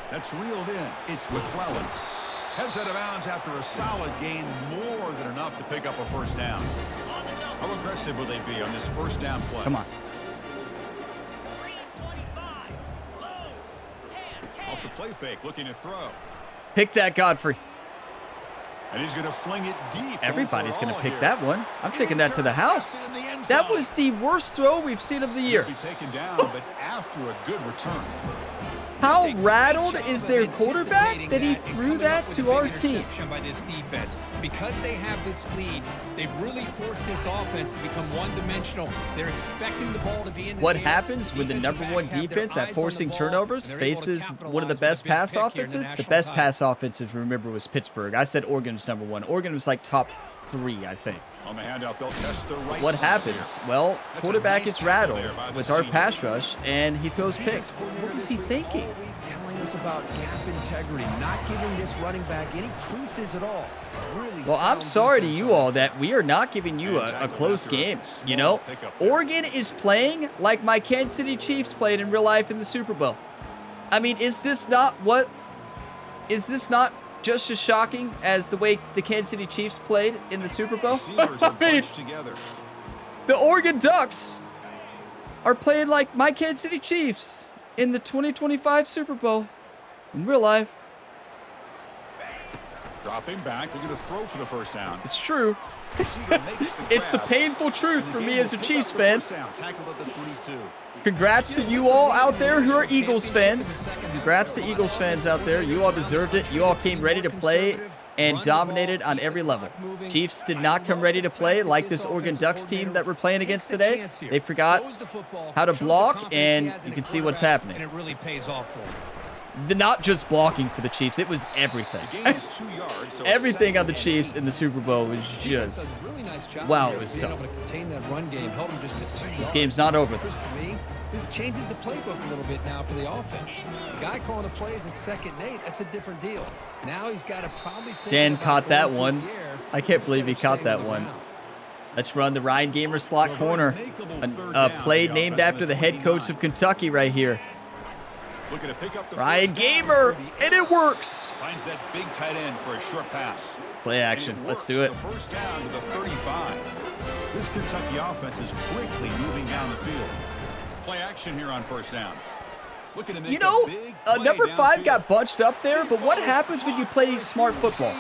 That's reeled in. It's McClellan. Heads out of bounds after a solid gain, more than enough to pick up a first down. How aggressive will they be on this first down play? Come on. the play fake, looking to throw. Pick that, Godfrey. And he's going to fling it deep. Everybody's going to pick that one. I'm taking that to the house. That was the worst throw we've seen of the year. Be taken down, but after a good return. How rattled is their quarterback that he threw that to our team? By this defense. Because they have this lead, they've really forced this offense to become one-dimensional. They're expecting the ball to be in the What happens when the #1 defense at forcing turnovers faces one of the best pass offenses? The best pass offenses, remember, was Pittsburgh. I said Oregon's #1. Oregon was like top 3, I think. On the handoff, they'll test the right What side happens? here. Well, That's quarterback a nice gets rattled tackle there by the with our senior. pass rush, and he throws picks. What was he thinking? Telling us about gap integrity, not giving this running back any creases at all. Really Well, I'm sorry to you all that we are not giving you a close game. You know, Oregon is playing like my Kansas City Chiefs played in real life in the Super Bowl. I mean, is this not just as shocking as the way the Kansas City Chiefs played in the Super Bowl? Receivers are I mean, bunched together. the Oregon Ducks are playing like my Kansas City Chiefs in the 2025 Super Bowl in real life. Dropping back, looking to throw for the first down. It's true. Receiver makes the It's the grab. painful truth And the for game me will as a pick Chiefs up the fan. first down, tackled at the 22. Congrats to you all out there who are Eagles fans. Congrats to Eagles fans out there. You all deserved it. You all came ready to play and dominated on every level. Chiefs did not come ready to play like this Oregon Ducks team that we're playing against today. They forgot how to block, and you can see what's happening. And it really pays off for them. Not just blocking for the Chiefs, it was everything. The game is 2 yards, so it's Everything on the 2nd Chiefs in the Super Bowl was just, wow, it was tough. This game's not over, though. To me, this changes the playbook a little bit now for the offense. The guy calling the plays at 2nd and 8, that's a different deal. Now he's got to probably think Dan about caught that going one. through the air I can't believe he instead of caught that staying one. on the ground. Let's run the Ryan Gamer slot corner. A play named after the head coach of Kentucky right here. Looking to pick up the Ryan first down Gamer, for the and it works. Finds that big tight end for a short pass. Play And action. it Let's works. do it. The first down to the 35. This Kentucky offense is quickly moving down the field. Play action here on first down. Looking to make You know, a big play number 5 downfield. got bunched up there, but what happens when you play smart football?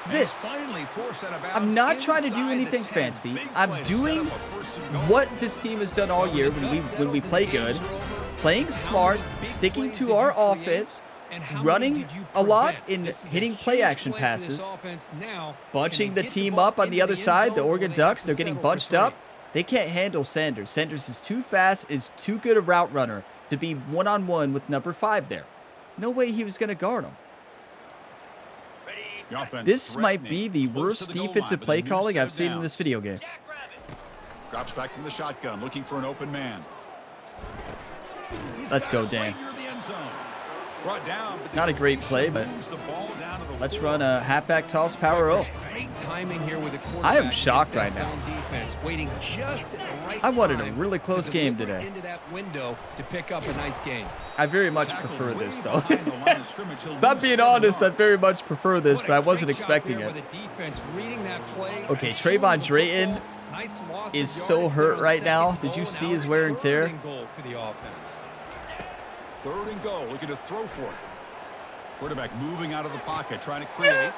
This. Finally forced out of bounds I'm not trying to do inside the anything 10. fancy. Big I'm play to doing set up a first and goal. what this team has done all year when we play good. Playing smart, sticking to our offense, running a lot in hitting play action passes, bunching the team up on the other side. The Oregon Ducks, they're getting bunched up. They can't handle Sanders. Sanders is too fast, is too good a route runner to be one-on-one with number 5 there. No way he was going to guard him. The offense This might be threatening, the close worst to the goal defensive line, but play a new calling set I've of seen in downs. this video game. Drops back from the shotgun, looking for an open man. He's Let's got go, it Dan. right near the end zone. Brought down, but the Not a great play, but moves the ball down to the let's 4. run a halfback toss power O. Great timing here with the quarterback. I am shocked right against that zone defense, waiting just at the right I wanted a time really close to game deliver today. into that window to pick up a nice game. I very much Tackled prefer way this, though. behind the line of scrimmage. He'll Not lose being 7 honest, I yards. very much prefer this, What but a I wasn't great job expecting there it. with the defense reading that play Okay, and shooting Trayvon the Drayton football. Nice loss is of so yardage hurt there on right second now. and Did you goal. see Now his it's wear and tear? 3rd and goal for the offense. 3rd and goal, looking to throw for it. Quarterback moving out of the pocket, trying to create.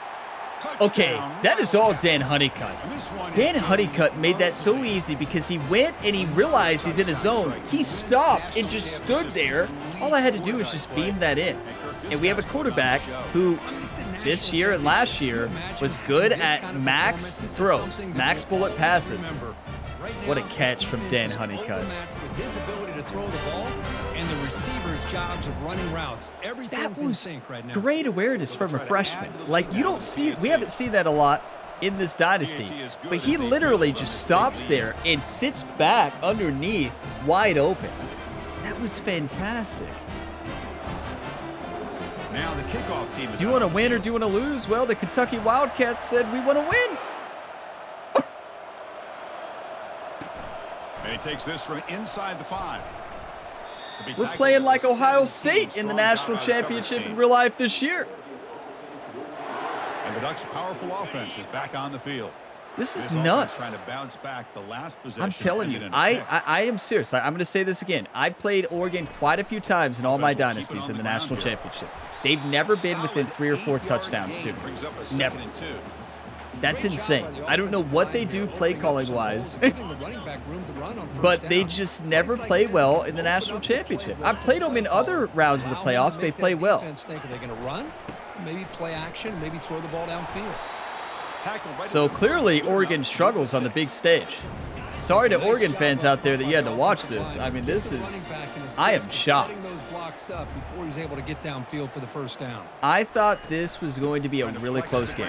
Okay, Touchdown. that is all Dan Honeycutt. And this one Dan is Honeycutt made that so easy because he went and he realized he's in his zone. He stopped and just stood there. All I had to do was just beam that in. And we have a quarterback who this year and last year was good at max throws, max bullet passes. What a catch from Dan Honeycutt. With his ability to throw the ball and the receiver's jobs of running routes. That Everything's in was sync right now. great awareness from a freshman. Like, you don't see, we haven't seen that a lot in this dynasty. But he literally just stops there and sits back underneath wide open. That was fantastic. Now the kickoff team is Do you want to win or do you want to lose? Well, the Kentucky Wildcats said we want to win. And he takes this from inside the 5. We're playing like Ohio State in the national championship in real life this year. And the Ducks' powerful offense is back on the field. This is This offense nuts. trying to bounce back the last possession I'm telling and you, get an I pick. am serious. I'm going to say this again. I played Oregon quite a few times in all my dynasties in the national championship. They've never been within 3 or 4 touchdowns to me. Never. That's insane. I don't know what they do play calling wise, but they just never play well in the national championship. I've played them in other rounds of the playoffs. They play well. Are they going to run? Maybe play action, maybe throw the ball downfield. So clearly Oregon struggles on the big stage. Sorry to Oregon fans out there that you had to watch this. I mean, this is, I am shocked. Before he's able to get downfield for the first down. I thought this was going to be a really close game.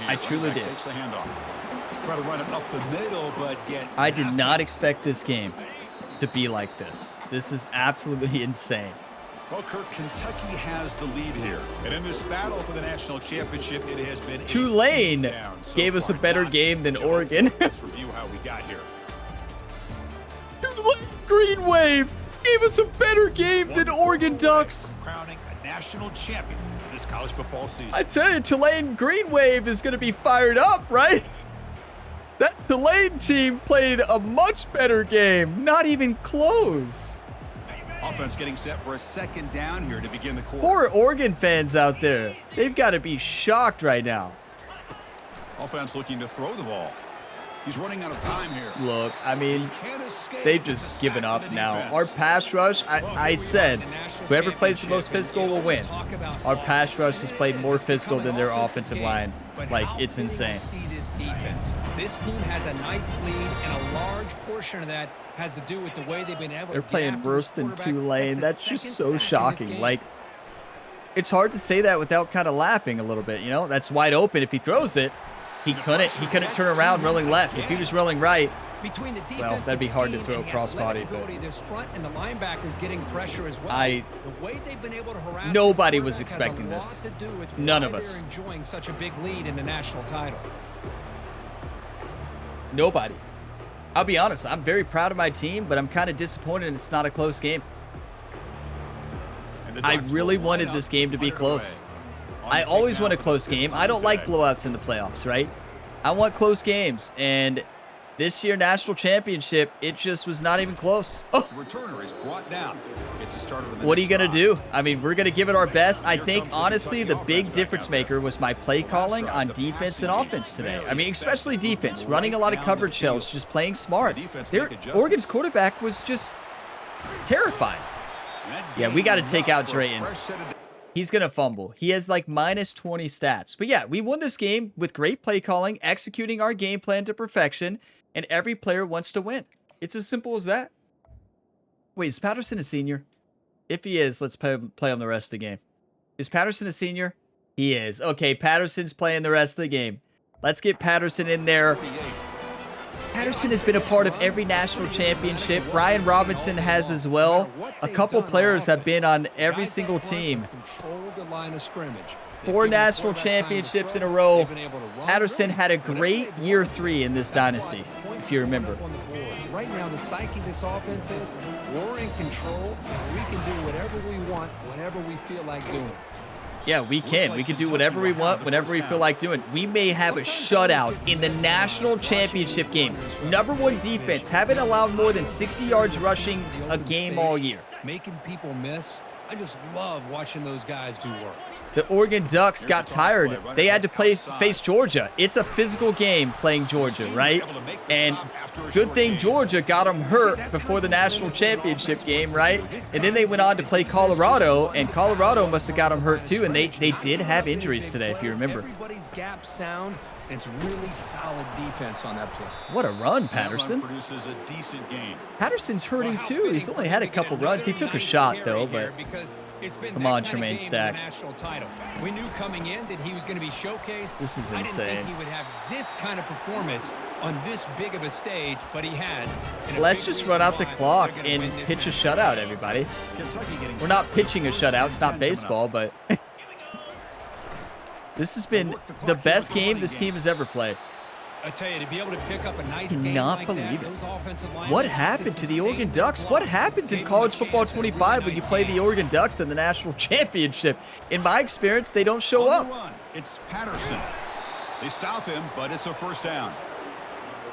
I truly did. Takes the handoff. Try to run it up the middle, but get I did not expect this game to be like this. This is absolutely insane. Well, Kirk, Kentucky has the lead here. And in this battle for the national championship, it has been Tulane gave us a better game than Oregon. Let's review how we got here. Tulane Green Wave gave us a better game than Oregon Ducks. Crowning a national champion in this college football season. I tell you, Tulane Green Wave is going to be fired up, right? That Tulane team played a much better game. Not even close. Offense getting set for a second down here to begin the quarter. Poor Oregon fans out there. They've got to be shocked right now. Offense looking to throw the ball. He's running out of time here. Look, I mean, Can't escape they've with just the given sack up to the now. defense. Our pass rush, I said, whoever plays the most physical will win. Our pass rush has played more physical than their offensive line. Like, it's insane. See this defense. This team has a nice lead, and a large portion of that has to do with the way they've been able to They're get playing after worse this than quarterback. Tulane. That's the just second so sack in this shocking. game. Like, it's hard to say that without kind of laughing a little bit, you know? That's wide open. If he throws it, he couldn't turn around rolling left. If he was rolling right, between the well, that'd be hard to scheme throw and the crossbody, athletic but ability of this front and the linebackers getting pressure as well. the way they've been able to harass nobody this was quarterback expecting has a this. lot to do with None why of us. They're enjoying such a big lead in the national title. Nobody. I'll be honest, I'm very proud of my team, but I'm kind of disappointed it's not a close game. And the I Ducks really will wanted line this up game to be right close. away. I On always kick want a now, close 15 game. I don't like seconds. blowouts in the playoffs, right? I want close games, and this year national championship, it just was not even close. Oh, The returner is brought down. Gets it started with the what are you next going to drive. do? I mean, we're going to give it our best. I think, honestly, the big difference maker was my play calling on defense and offense today. I mean, especially defense, running a lot of coverage shells, just playing smart. Oregon's quarterback was just terrified. Yeah, we got to take out Drayton. He's going to fumble. He has like minus 20 stats. But yeah, we won this game with great play calling, executing our game plan to perfection, and every player wants to win. It's as simple as that. Wait, is Patterson a senior? If he is, let's play him the rest of the game. Is Patterson a senior? He is. Okay, Patterson's playing the rest of the game. Let's get Patterson in there. Patterson has been a part of every national championship. Brian Robinson has as well. A couple players have been on every single team. 4 national championships in a row. Patterson had a great year 3 in this dynasty, if you remember. Right now, the psyche of this offense is we're in control, and we can do whatever we want, whenever we feel like doing. Yeah, we can. We can do whatever we want, whenever we feel like doing. We may have a shutout in the national championship game. #1 defense. Haven't allowed more than 60 yards rushing a game all year. Making people miss. I just love watching those guys do work. The Oregon Ducks got tired. They had to face Georgia. It's a physical game playing Georgia, right? And good thing Georgia got them hurt before the national championship game, right? And then they went on to play Colorado, and Colorado must have got them hurt too, and they did have injuries today, if you remember. Everybody's gap sound, and it's really solid defense on that play. What a run, That Patterson. run produces a decent gain. Patterson's hurting too. He's only had a couple runs. He took a shot though, but come on, Tremaine Stack. We knew coming in that he was going to be showcased. This is I didn't insane. think he would have this kind of performance on this big of a stage, but he has. And a Let's big just reason run out the why clock they're gonna and win this pitch a match. shutout, everybody. Kentucky getting We're not set. pitching a shutout. It's not 10 coming up. baseball, but this has been the best game this team has ever played. I tell you, to be able to pick up a nice game Cannot like believe that, it. those offensive linemen What have happened to the sustain Oregon their Ducks? What block. happens in Gave them college a football chance at a really 25 when you nice play the game. Oregon Ducks in the national championship? In my experience, they don't show On the up. run, it's Patterson. They stop him, but it's a first down.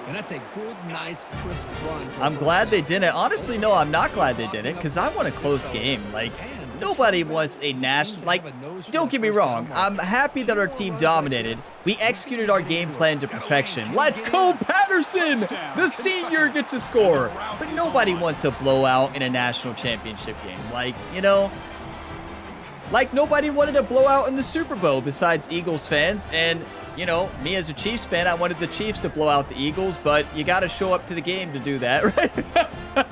And that's a good, nice, crisp run. I'm glad they didn't. Honestly, no, I'm not glad they didn't, because I want a close game. Like, nobody wants a national... Like, don't get me wrong. I'm happy that our team dominated. We executed our game plan to perfection. Let's go, Patterson! The senior gets a score. But nobody wants a blowout in a national championship game. Like, you know... Like, nobody wanted a blowout in the Super Bowl besides Eagles fans. And, you know, me as a Chiefs fan, I wanted the Chiefs to blow out the Eagles. But you got to show up to the game to do that, right?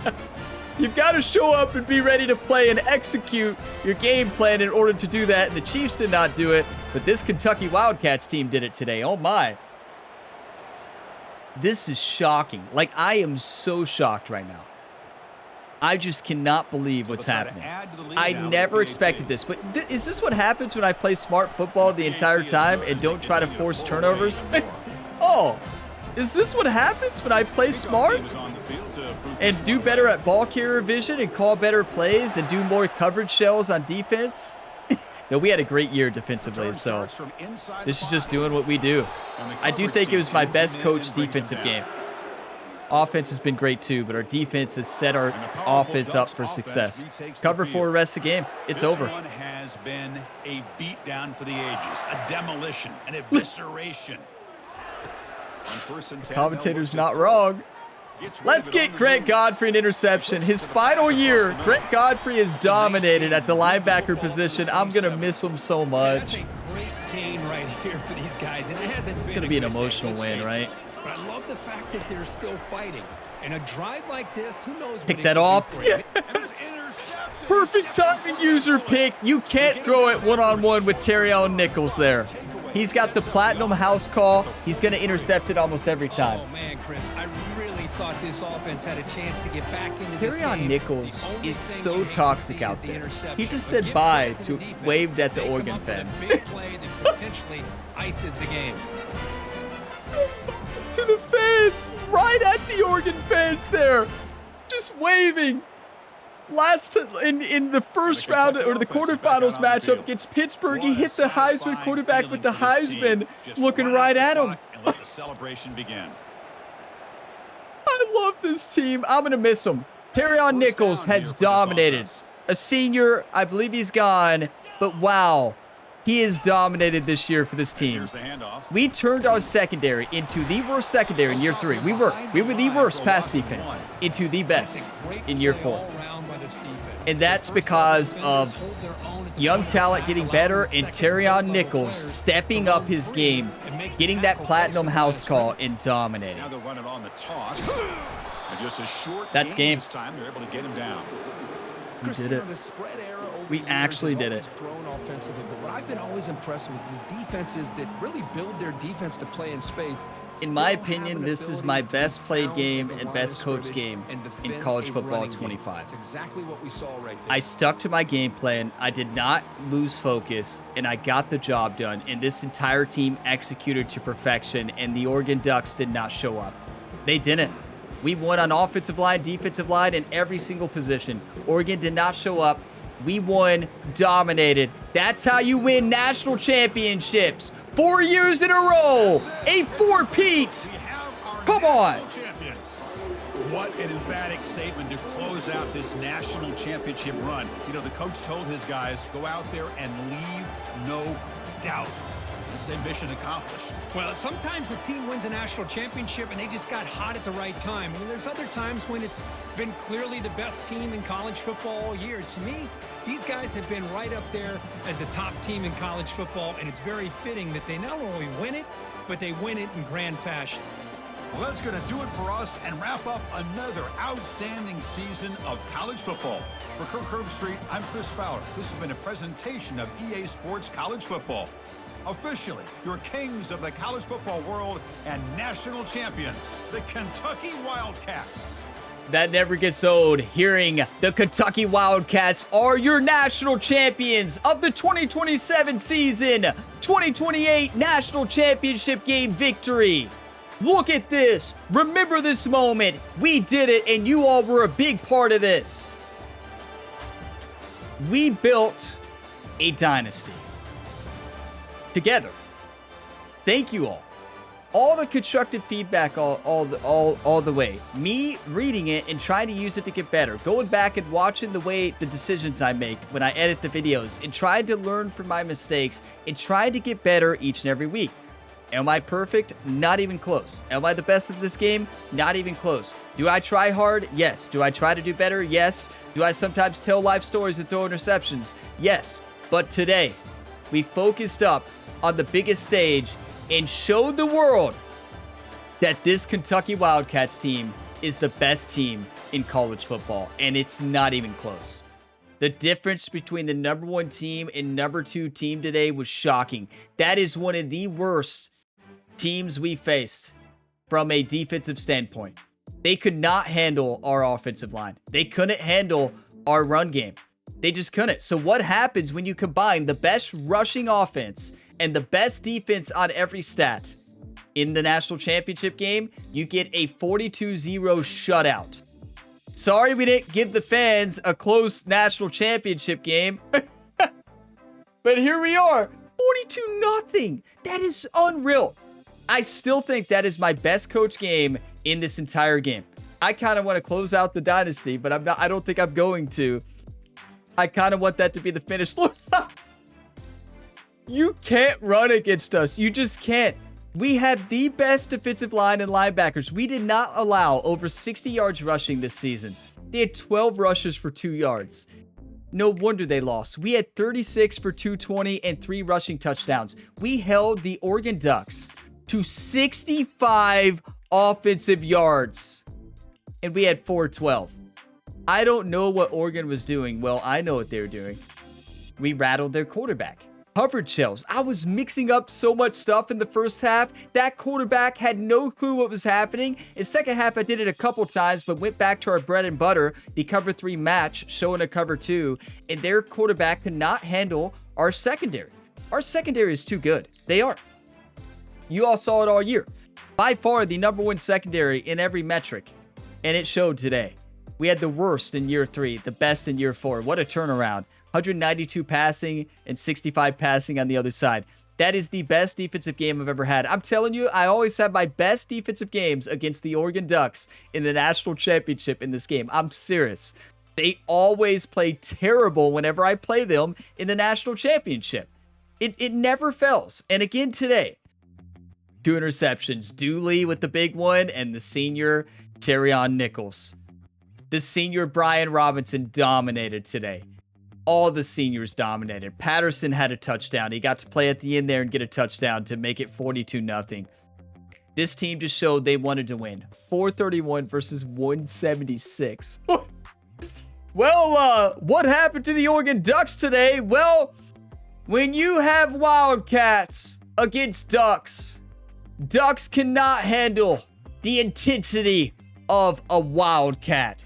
You've got to show up and be ready to play and execute your game plan in order to do that. And the Chiefs did not do it. But this Kentucky Wildcats team did it today. Oh, my. This is shocking. Like, I am so shocked right now. I just cannot believe what's happening. I never expected this, but is this what happens when I play smart football the entire time and don't try to force turnovers? Oh, is this what happens when I play smart and do better at ball carrier vision and call better plays and do more coverage shells on defense? No, we had a great year defensively, so this is just doing what we do. I do think it was my best coached defensive game. Offense has been great too, but our defense has set our offense up for success. Cover for the rest of the game. It's over. This one has been a beatdown for the ages, a demolition, an evisceration. Commentator's not wrong. Let's get Grant Godfrey an interception. His final year, Grant Godfrey is dominated at the linebacker position. I'm going to miss him so much. That's a great gain right here for these guys, and it hasn't been going to be an emotional win, right? But I love the fact that they're still fighting. And a drive like this, who knows? Pick that off. Yes. Perfect timing user pick. You can't throw it one-on-one with Terrion Nichols there. He's got the platinum house call. He's going to intercept it almost every time. Oh, man, Chris, I really thought this offense had a chance to get back into this game. Terrion Nichols is so toxic out there. He just said bye to waved at the Oregon fans. Big play that potentially ices the game. To the fans, right at the Oregon fans there, just waving. Last in the first round or the quarterfinals matchup against Pittsburgh, he hit the Heisman quarterback with the Heisman, looking right at him. Let the celebration begin. I love this team. I'm gonna miss him. Terrion Nichols has dominated. A senior, I believe he's gone, but wow. He has dominated this year for this team. We turned our secondary into the worst secondary in year 3. We were the worst pass defense into the best in year 4. And that's because of young talent getting better and Terrion Nichols stepping up his game, getting that platinum house call and dominating. Now they're running on the toss. And just a short That's game. this time, they're able to get him down. We did it. We actually did it. Grown offensively, but what I've been always impressed with defenses that really build their defense to play in space. In my opinion, this is my best played game and best coached game in college football 25. That's exactly what we saw right there. I stuck to my game plan. I did not lose focus, and I got the job done. And this entire team executed to perfection, and the Oregon Ducks did not show up. They didn't. We won on offensive line, defensive line, and every single position. Oregon did not show up. We won, dominated. That's how you win national championships. 4 years in a row. A four-peat. Come on. What an emphatic statement to close out this national championship run. You know, the coach told his guys, go out there and leave no doubt. Say mission accomplished. Well, sometimes a team wins a national championship and they just got hot at the right time. I mean, there's other times when it's been clearly the best team in college football all year. To me, these guys have been right up there as the top team in college football, and it's very fitting that they not only win it, but they win it in grand fashion. Well, that's going to do it for us and wrap up another outstanding season of college football. For Kirk Herbstreit, I'm Chris Fowler. This has been a presentation of EA Sports College Football. Officially, your kings of the college football world and national champions, the Kentucky Wildcats. That never gets old, hearing the Kentucky Wildcats are your national champions of the 2027 season. 2028 national championship game victory. Look at this. Remember this moment. We did it, and you all were a big part of this. We built a dynasty together. Thank you all all the constructive feedback all the way. Me reading it and trying to use it to get better. Going back and watching the decisions I make when I edit the videos and trying to learn from my mistakes and trying to get better each and every week. Am I perfect? Not even close. Am I the best at this game? Not even close. Do I try hard? Yes. Do I try to do better? Yes. Do I sometimes tell life stories and throw interceptions? Yes. But today, we focused up on the biggest stage and showed the world that this Kentucky Wildcats team is the best team in college football, and it's not even close. The difference between the number 1 team and number 2 team today was shocking. That is one of the worst teams we faced from a defensive standpoint. They could not handle our offensive line. They couldn't handle our run game. They just couldn't. So what happens when you combine the best rushing offense and the best defense on every stat in the national championship game? You get a 42-0 shutout. Sorry we didn't give the fans a close national championship game. But here we are, 42-0. That is unreal. I still think that is my best coach game in this entire game. I kind of want to close out the Dynasty, but I don't think I'm going to. I kind of want that to be the finish. Look. You can't run against us. You just can't. We had the best defensive line and linebackers. We did not allow over 60 yards rushing this season. They had 12 rushes for 2 yards. No wonder they lost. We had 36 for 220 and 3 rushing touchdowns. We held the Oregon Ducks to 65 offensive yards, and we had 412. I don't know what Oregon was doing. Well, I know what they were doing. We rattled their quarterback. Coverage shells. I was mixing up so much stuff in the first half. That quarterback had no clue what was happening. In second half, I did it a couple times, but went back to our bread and butter, the cover 3 match, showing a cover 2, and their quarterback could not handle our secondary. Our secondary is too good. They are. You all saw it all year. By far the number 1 secondary in every metric, and it showed today. We had the worst in year 3, the best in year 4. What a turnaround. 192 passing and 65 passing on the other side. That is the best defensive game I've ever had. I'm telling you, I always have my best defensive games against the Oregon Ducks in the national championship in this game. I'm serious. They always play terrible whenever I play them in the national championship. It never fails. And again today, 2 interceptions. Dooley with the big one and the senior Terrion Nichols. The senior Brian Robinson dominated today. All the seniors dominated. Patterson had a touchdown. He got to play at the end there and get a touchdown to make it 42-0. This team just showed they wanted to win. 431 versus 176. Well, what happened to the Oregon Ducks today? Well, when you have Wildcats against Ducks, Ducks cannot handle the intensity of a Wildcat.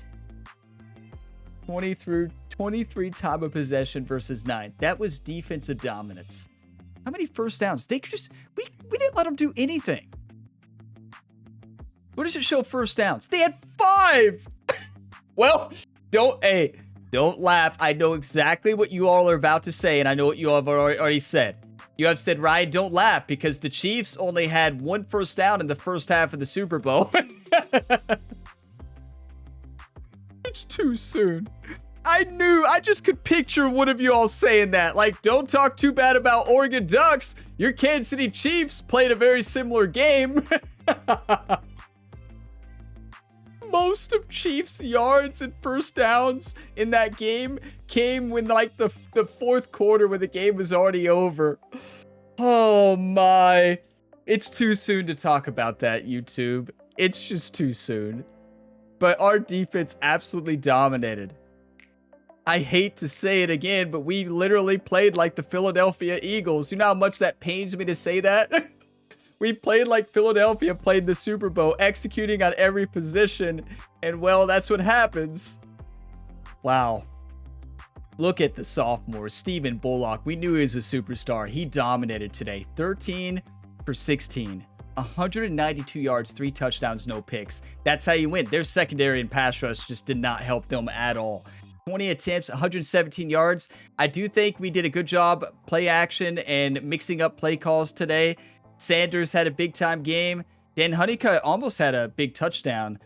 23 time of possession versus 9. That was defensive dominance. How many first downs? They just we didn't let them do anything. What does it show first downs? They had 5. Well, don't laugh. I know exactly what you all are about to say, and I know what you all have already said. You have said, Ryan, don't laugh, because the Chiefs only had 1 first down in the first half of the Super Bowl. It's too soon. I just could picture one of you all saying that. Like, don't talk too bad about Oregon Ducks. Your Kansas City Chiefs played a very similar game. Most of Chiefs' yards and first downs in that game came when, like, the fourth quarter when the game was already over. Oh, my. It's too soon to talk about that, YouTube. It's just too soon. But our defense absolutely dominated. I hate to say it again, but we literally played like the Philadelphia Eagles. You know how much that pains me to say that? We played like Philadelphia played the Super Bowl, executing on every position. And, well, that's what happens. Wow. Look at the sophomore, Stephen Bullock. We knew he was a superstar. He dominated today. 13 for 16. 192 yards, 3 touchdowns, no picks. That's how you win. Their secondary and pass rush just did not help them at all. 20 attempts, 117 yards. I do think we did a good job play action and mixing up play calls today. Sanders had a big-time game. Dan Honeycutt almost had a big touchdown.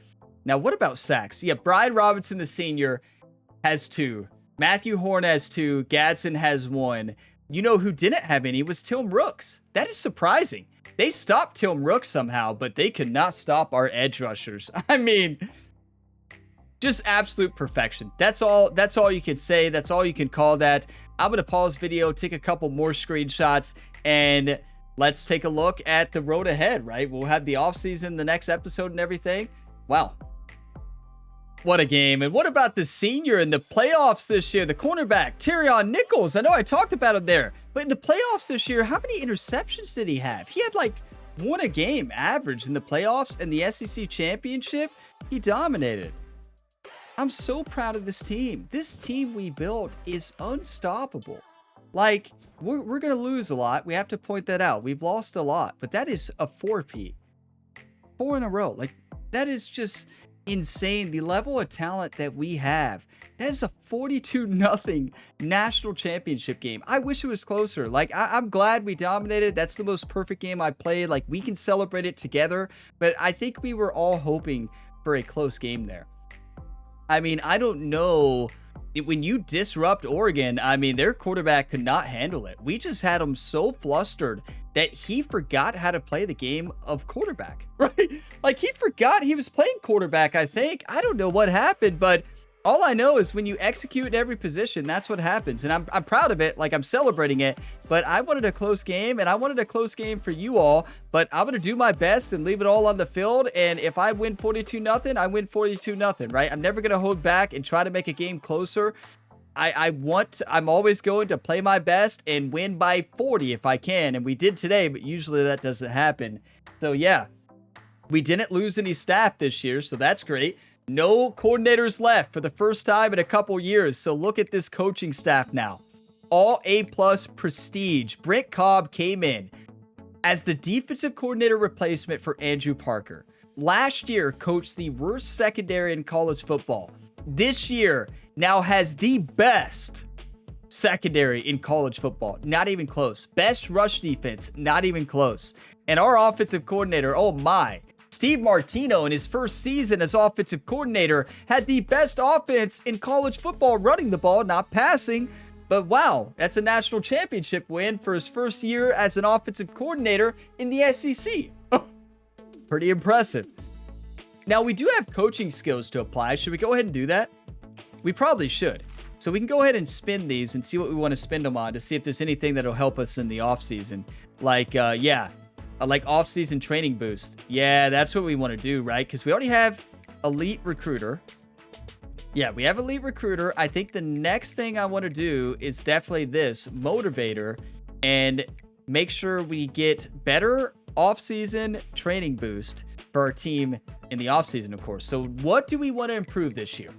Now, what about sacks? Yeah, Brian Robinson, the senior, has 2. Matthew Horn has 2. Gadsden has 1. You know who didn't have any was Tim Rooks. That is surprising. They stopped Tim Rooks somehow, but they could not stop our edge rushers. I mean, just absolute perfection. That's all you can say. That's all you can call that. I'm going to pause video, take a couple more screenshots, and let's take a look at the road ahead, right? We'll have the offseason, the next episode and everything. Wow. What a game. And what about the senior in the playoffs this year? The cornerback, Tyrion Nichols. I know I talked about him there. But in the playoffs this year, how many interceptions did he have? He had like 1 a game average in the playoffs and the SEC championship. He dominated. I'm so proud of this team. This team we built is unstoppable. Like, we're going to lose a lot. We have to point that out. We've lost a lot. But that is a 4-peat. 4 in a row. Like, that is just insane. The level of talent that we have. That is a 42-0 national championship game. I wish it was closer. Like, I'm glad we dominated. That's the most perfect game I played. Like, we can celebrate it together. But I think we were all hoping for a close game there. I mean, I don't know. When you disrupt Oregon, I mean, their quarterback could not handle it. We just had him so flustered that he forgot how to play the game of quarterback, right? Like, he forgot he was playing quarterback, I think. I don't know what happened, but all I know is when you execute in every position, that's what happens. And I'm proud of it. Like, I'm celebrating it. But I wanted a close game, and I wanted a close game for you all. But I'm going to do my best and leave it all on the field. And if I win 42-0, I win 42-0, right? I'm never going to hold back and try to make a game closer. I'm always going to play my best and win by 40 if I can. And we did today, but usually that doesn't happen. So, yeah, we didn't lose any staff this year, so that's great. No coordinators left for the first time in a couple years. So look at this coaching staff now. All A+ prestige. Brent Cobb came in as the defensive coordinator replacement for Andrew Parker. Last year, coached the worst secondary in college football. This year, now has the best secondary in college football. Not even close. Best rush defense. Not even close. And our offensive coordinator, oh my, Steve Martino, in his first season as offensive coordinator, had the best offense in college football, running the ball, not passing. But wow, that's a national championship win for his first year as an offensive coordinator in the SEC. Pretty impressive. Now, we do have coaching skills to apply. Should we go ahead and do that? We probably should. So we can go ahead and spin these and see what we want to spend them on to see if there's anything that'll help us in the offseason. Like, like off-season training boost. Yeah, that's what we want to do, right? Because we already have elite recruiter. Yeah, we have elite recruiter. I think the next thing I want to do is definitely this motivator and make sure we get better off-season training boost for our team in the off-season, of course. So what do we want to improve this year?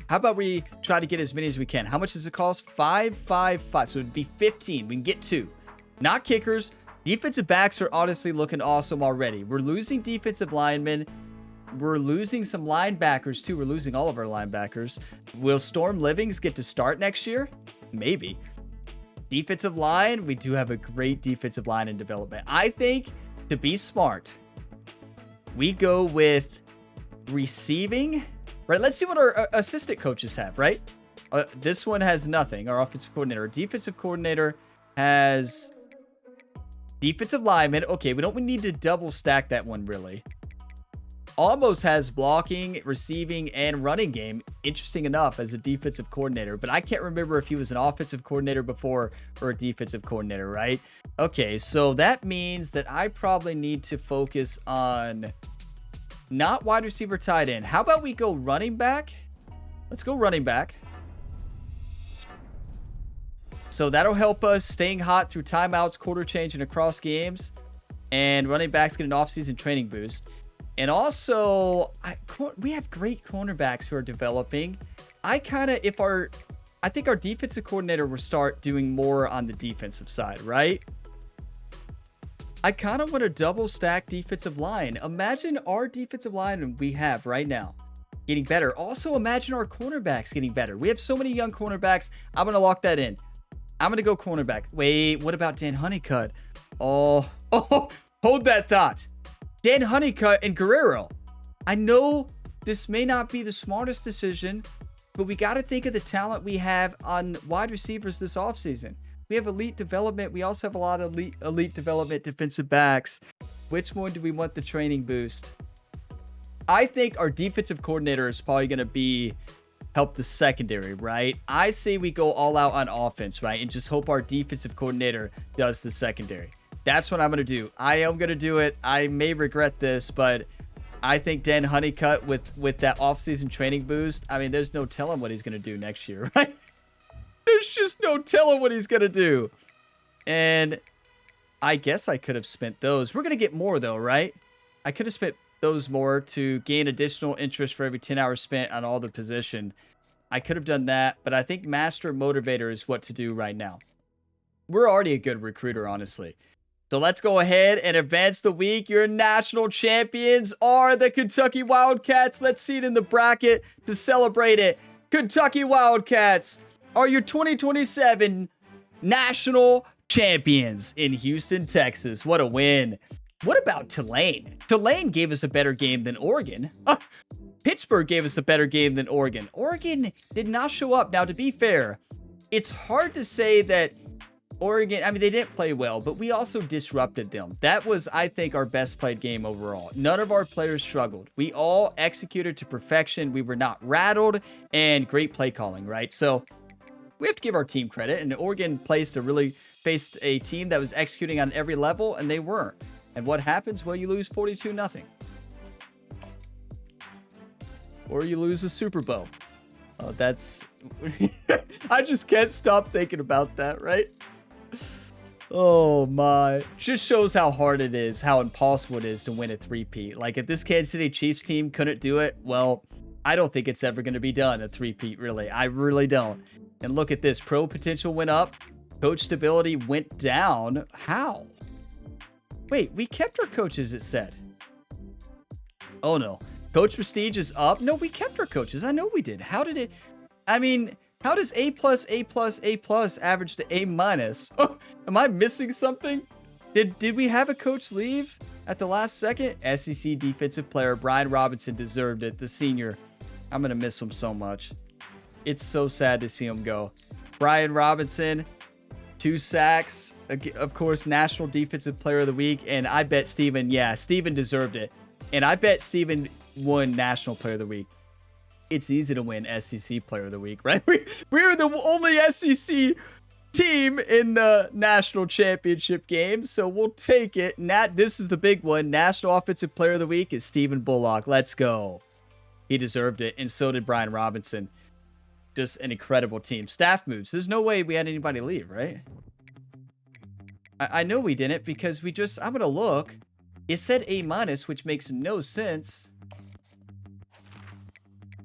How about we try to get as many as we can? How much does it cost? 5. So it'd be 15. We can get 2. Not kickers. Defensive backs are honestly looking awesome already. We're losing defensive linemen. We're losing some linebackers too. We're losing all of our linebackers. Will Storm Livings get to start next year? Maybe. Defensive line, we do have a great defensive line in development. I think to be smart, we go with receiving, right? Let's see what our assistant coaches have, right? This one has nothing. Our offensive coordinator. Our defensive coordinator has defensive lineman. Okay, we don't need to double stack that one, really. Almost has blocking, receiving, and running game. Interesting enough as a defensive coordinator, but I can't remember if he was an offensive coordinator before or a defensive coordinator, right? Okay, so that means that I probably need to focus on not wide receiver, tight end. How about we go running back? Let's go running back. So that'll help us staying hot through timeouts, quarter change, and across games. And running backs get an offseason training boost. And also, we have great cornerbacks who are developing. I think our defensive coordinator will start doing more on the defensive side, right? I kind of want to double stack defensive line. Imagine our defensive line we have right now getting better. Also, imagine our cornerbacks getting better. We have so many young cornerbacks. I'm going to lock that in. I'm going to go cornerback. Wait, what about Dan Honeycutt? Oh, Oh, hold that thought. Dan Honeycutt and Guerrero. I know this may not be the smartest decision, but we got to think of the talent we have on wide receivers this offseason. We have elite development. We also have a lot of elite development defensive backs. Which one do we want the training boost? I think our defensive coordinator is probably going to help the secondary, right? I say we go all out on offense, right? And just hope our defensive coordinator does the secondary. That's what I'm going to do. I am going to do it. I may regret this, but I think Dan Honeycutt with that offseason training boost, I mean, there's no telling what he's going to do next year, right? There's just no telling what he's going to do. And I guess I could have spent those. We're going to get more, though, right? I could have spent those more to gain additional interest for every 10 hours spent on all the position. I could have done that, but I think Master Motivator is what to do right now. We're already a good recruiter, honestly. So let's go ahead and advance the week. Your national champions are the Kentucky Wildcats. Let's see it in the bracket to celebrate it. Kentucky Wildcats are your 2027 national champions in Houston, Texas. What a win. What about Tulane? Tulane gave us a better game than Oregon. Pittsburgh gave us a better game than Oregon. Oregon did not show up. Now, to be fair, it's hard to say that Oregon, I mean, they didn't play well, but we also disrupted them. That was, I think, our best played game overall. None of our players struggled. We all executed to perfection. We were not rattled, and great play calling, right? So we have to give our team credit, and Oregon faced a team that was executing on every level, and they weren't. And what happens? Well, you lose 42-0. Or you lose a Super Bowl. Oh, that's... I just can't stop thinking about that, right? Oh my. Just shows how hard it is, how impossible it is to win a three-peat. Like, if this Kansas City Chiefs team couldn't do it, well, I don't think it's ever going to be done, a three-peat, really. I really don't. And look at this. Pro potential went up. Coach stability went down. How? Wait, we kept our coaches, it said. Oh, no. Coach prestige is up. No, we kept our coaches. I know we did. How did it... I mean... How does A+, average to A-? Oh, am I missing something? Did we have a coach leave at the last second? SEC defensive player Brian Robinson deserved it, the senior. I'm going to miss him so much. It's so sad to see him go. Brian Robinson, 2 sacks. Of course, National Defensive Player of the Week. And I bet Steven deserved it. And I bet Steven won National Player of the Week. It's easy to win SEC Player of the Week, right? We were the only SEC team in the national championship game, so we'll take it. This is the big one. National Offensive Player of the Week is Stephen Bullock. Let's go. He deserved it, and so did Brian Robinson. Just an incredible team. Staff moves. There's no way we had anybody leave, right? I know we didn't because I'm going to look. It said A-, which makes no sense.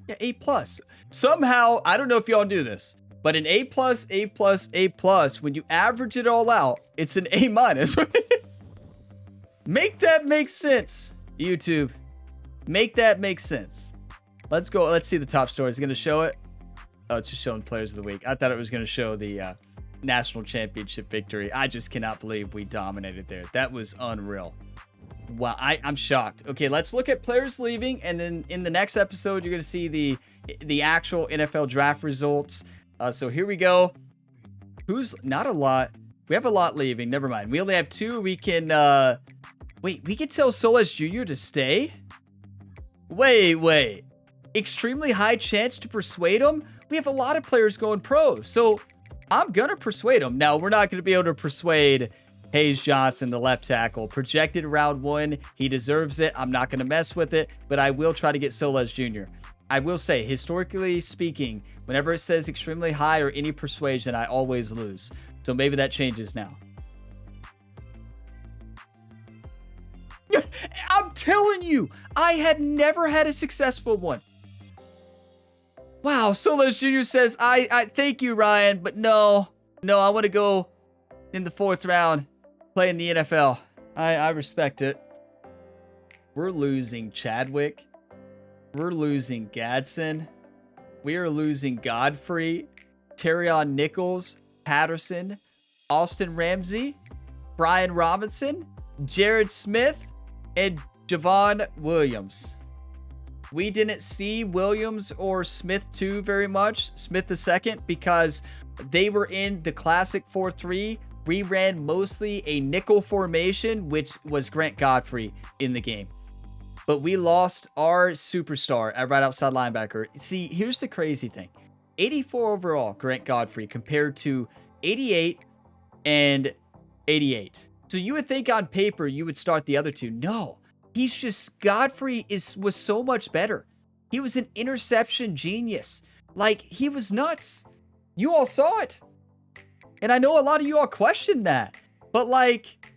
Yeah, A+. Somehow, I don't know if y'all do this, but an A+, when you average it all out, it's an A-. Make that make sense, YouTube. Make that make sense. Let's go. Let's see the top story. Is it going to show it? Oh, it's just showing Players of the Week. I thought it was going to show the national championship victory. I just cannot believe we dominated there. That was unreal. Wow, I'm shocked. Okay, let's look at players leaving, and then in the next episode, you're going to see the actual NFL draft results. So here we go. Who's not a lot? We have a lot leaving. Never mind. We only have 2. We can wait. We can tell Solis Jr. to stay. Wait. Extremely high chance to persuade him. We have a lot of players going pro, so I'm gonna persuade him. Now we're not going to be able to persuade Hayes Johnson, the left tackle. Projected round 1. He deserves it. I'm not going to mess with it, but I will try to get Solis Jr. I will say, historically speaking, whenever it says extremely high or any persuasion, I always lose. So maybe that changes now. I'm telling you, I have never had a successful one. Wow, Solis Jr. says, I thank you, Ryan, but no, I want to go in the 4th round. Play in the NFL. I respect it. We're losing Chadwick. We're losing Gadsden. We are losing Godfrey, Terrion Nichols, Patterson, Austin Ramsey, Brian Robinson, Jared Smith, and Javon Williams. We didn't see Williams or Smith 2 very much, Smith the second, because they were in the classic 4-3. We ran mostly a nickel formation, which was Grant Godfrey in the game. But we lost our superstar at right outside linebacker. See, here's the crazy thing. 84 overall, Grant Godfrey, compared to 88 and 88. So you would think on paper you would start the other two. No. He's just, Godfrey was so much better. He was an interception genius. Like, he was nuts. You all saw it. And I know a lot of you all questioned that. But, like,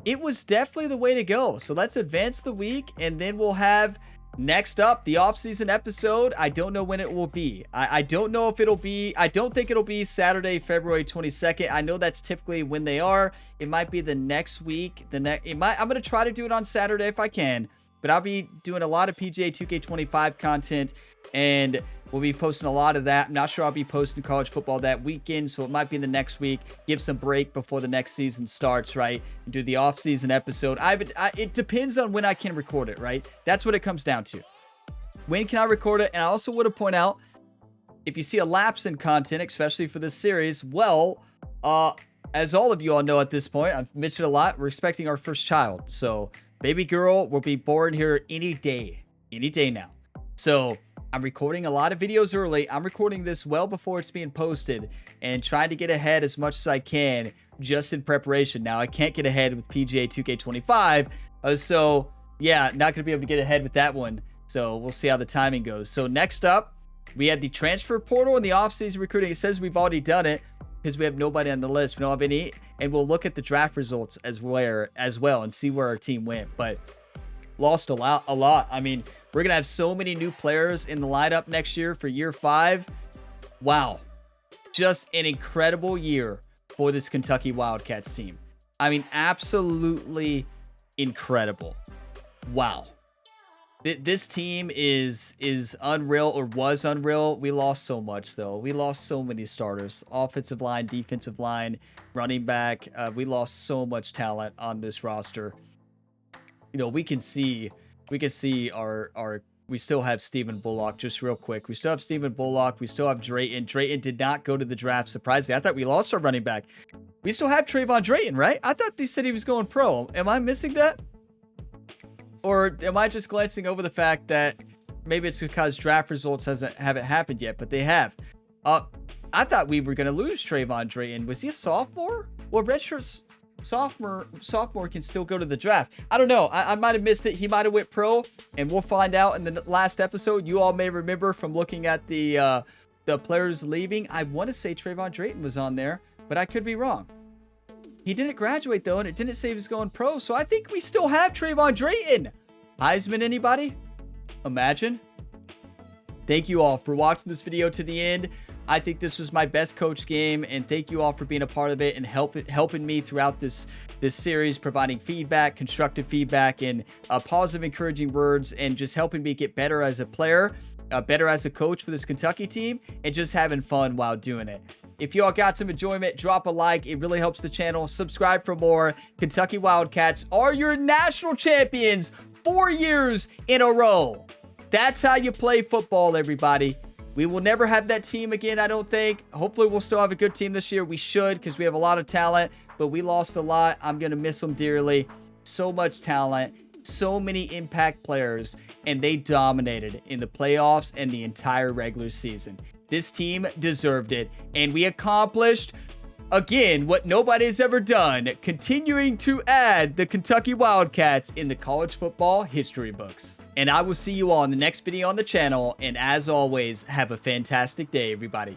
it was definitely the way to go. So let's advance the week, and then we'll have next up the offseason episode. I don't know when it will be. I don't know if it'll be, I don't think it'll be Saturday, February 22nd. I know that's typically when they are. It might be the next week. I'm going to try to do it on Saturday if I can, but I'll be doing a lot of PGA 2K25 content, and we'll be posting a lot of that. I'm not sure I'll be posting college football that weekend, so it might be in the next week. Give some break before the next season starts, right? And do the off-season episode. It depends on when I can record it, right? That's what it comes down to. When can I record it? And I also want to point out, if you see a lapse in content, especially for this series, well, as all of you all know at this point, I've mentioned a lot, we're expecting our first child. So baby girl will be born here any day now. So I'm recording a lot of videos early. I'm recording this well before it's being posted and trying to get ahead as much as I can just in preparation. Now, I can't get ahead with PGA 2K25, so yeah, not going to be able to get ahead with that one. So we'll see how the timing goes. So next up, we had the transfer portal and the offseason recruiting. It says we've already done it because we have nobody on the list. We don't have any, and we'll look at the draft results as well and see where our team went. But lost a lot. I mean, we're going to have so many new players in the lineup next year for year 5. Wow. Just an incredible year for this Kentucky Wildcats team. I mean, absolutely incredible. Wow. This team is unreal, or was unreal. We lost so much, though. We lost so many starters. Offensive line, defensive line, running back. We lost so much talent on this roster. You know, we can see we still have Stephen Bullock, just real quick. We still have Stephen Bullock. We still have Drayton. Drayton did not go to the draft, surprisingly. I thought we lost our running back. We still have Trayvon Drayton, right? I thought they said he was going pro. Am I missing that? Or am I just glancing over the fact that maybe it's because draft results haven't happened yet, but they have. I thought we were going to lose Trayvon Drayton. Was he a sophomore? Well, redshirt sophomore can still go to the draft. I don't know. I might have missed it. He might have went pro, and we'll find out in the last episode. You all may remember from looking at the players leaving. I want to say Trayvon Drayton was on there, but I could be wrong. He didn't graduate, though, and it didn't say he was going pro, so I think we still have Trayvon Drayton. Heisman, anybody? Imagine. Thank you all for watching this video to the end. I think this was my best coach game, and thank you all for being a part of it and helping me throughout this series, providing feedback, constructive feedback, and positive, encouraging words, and just helping me get better as a player, better as a coach for this Kentucky team, and just having fun while doing it. If you all got some enjoyment, drop a like. It really helps the channel. Subscribe for more. Kentucky Wildcats are your national champions 4 years in a row. That's how you play football, everybody. We will never have that team again, I don't think. Hopefully, we'll still have a good team this year. We should, because we have a lot of talent, but we lost a lot. I'm going to miss them dearly. So much talent, so many impact players, and they dominated in the playoffs and the entire regular season. This team deserved it, and we accomplished, again, what nobody's ever done, continuing to add the Kentucky Wildcats in the college football history books. And I will see you all in the next video on the channel, and as always, have a fantastic day, everybody.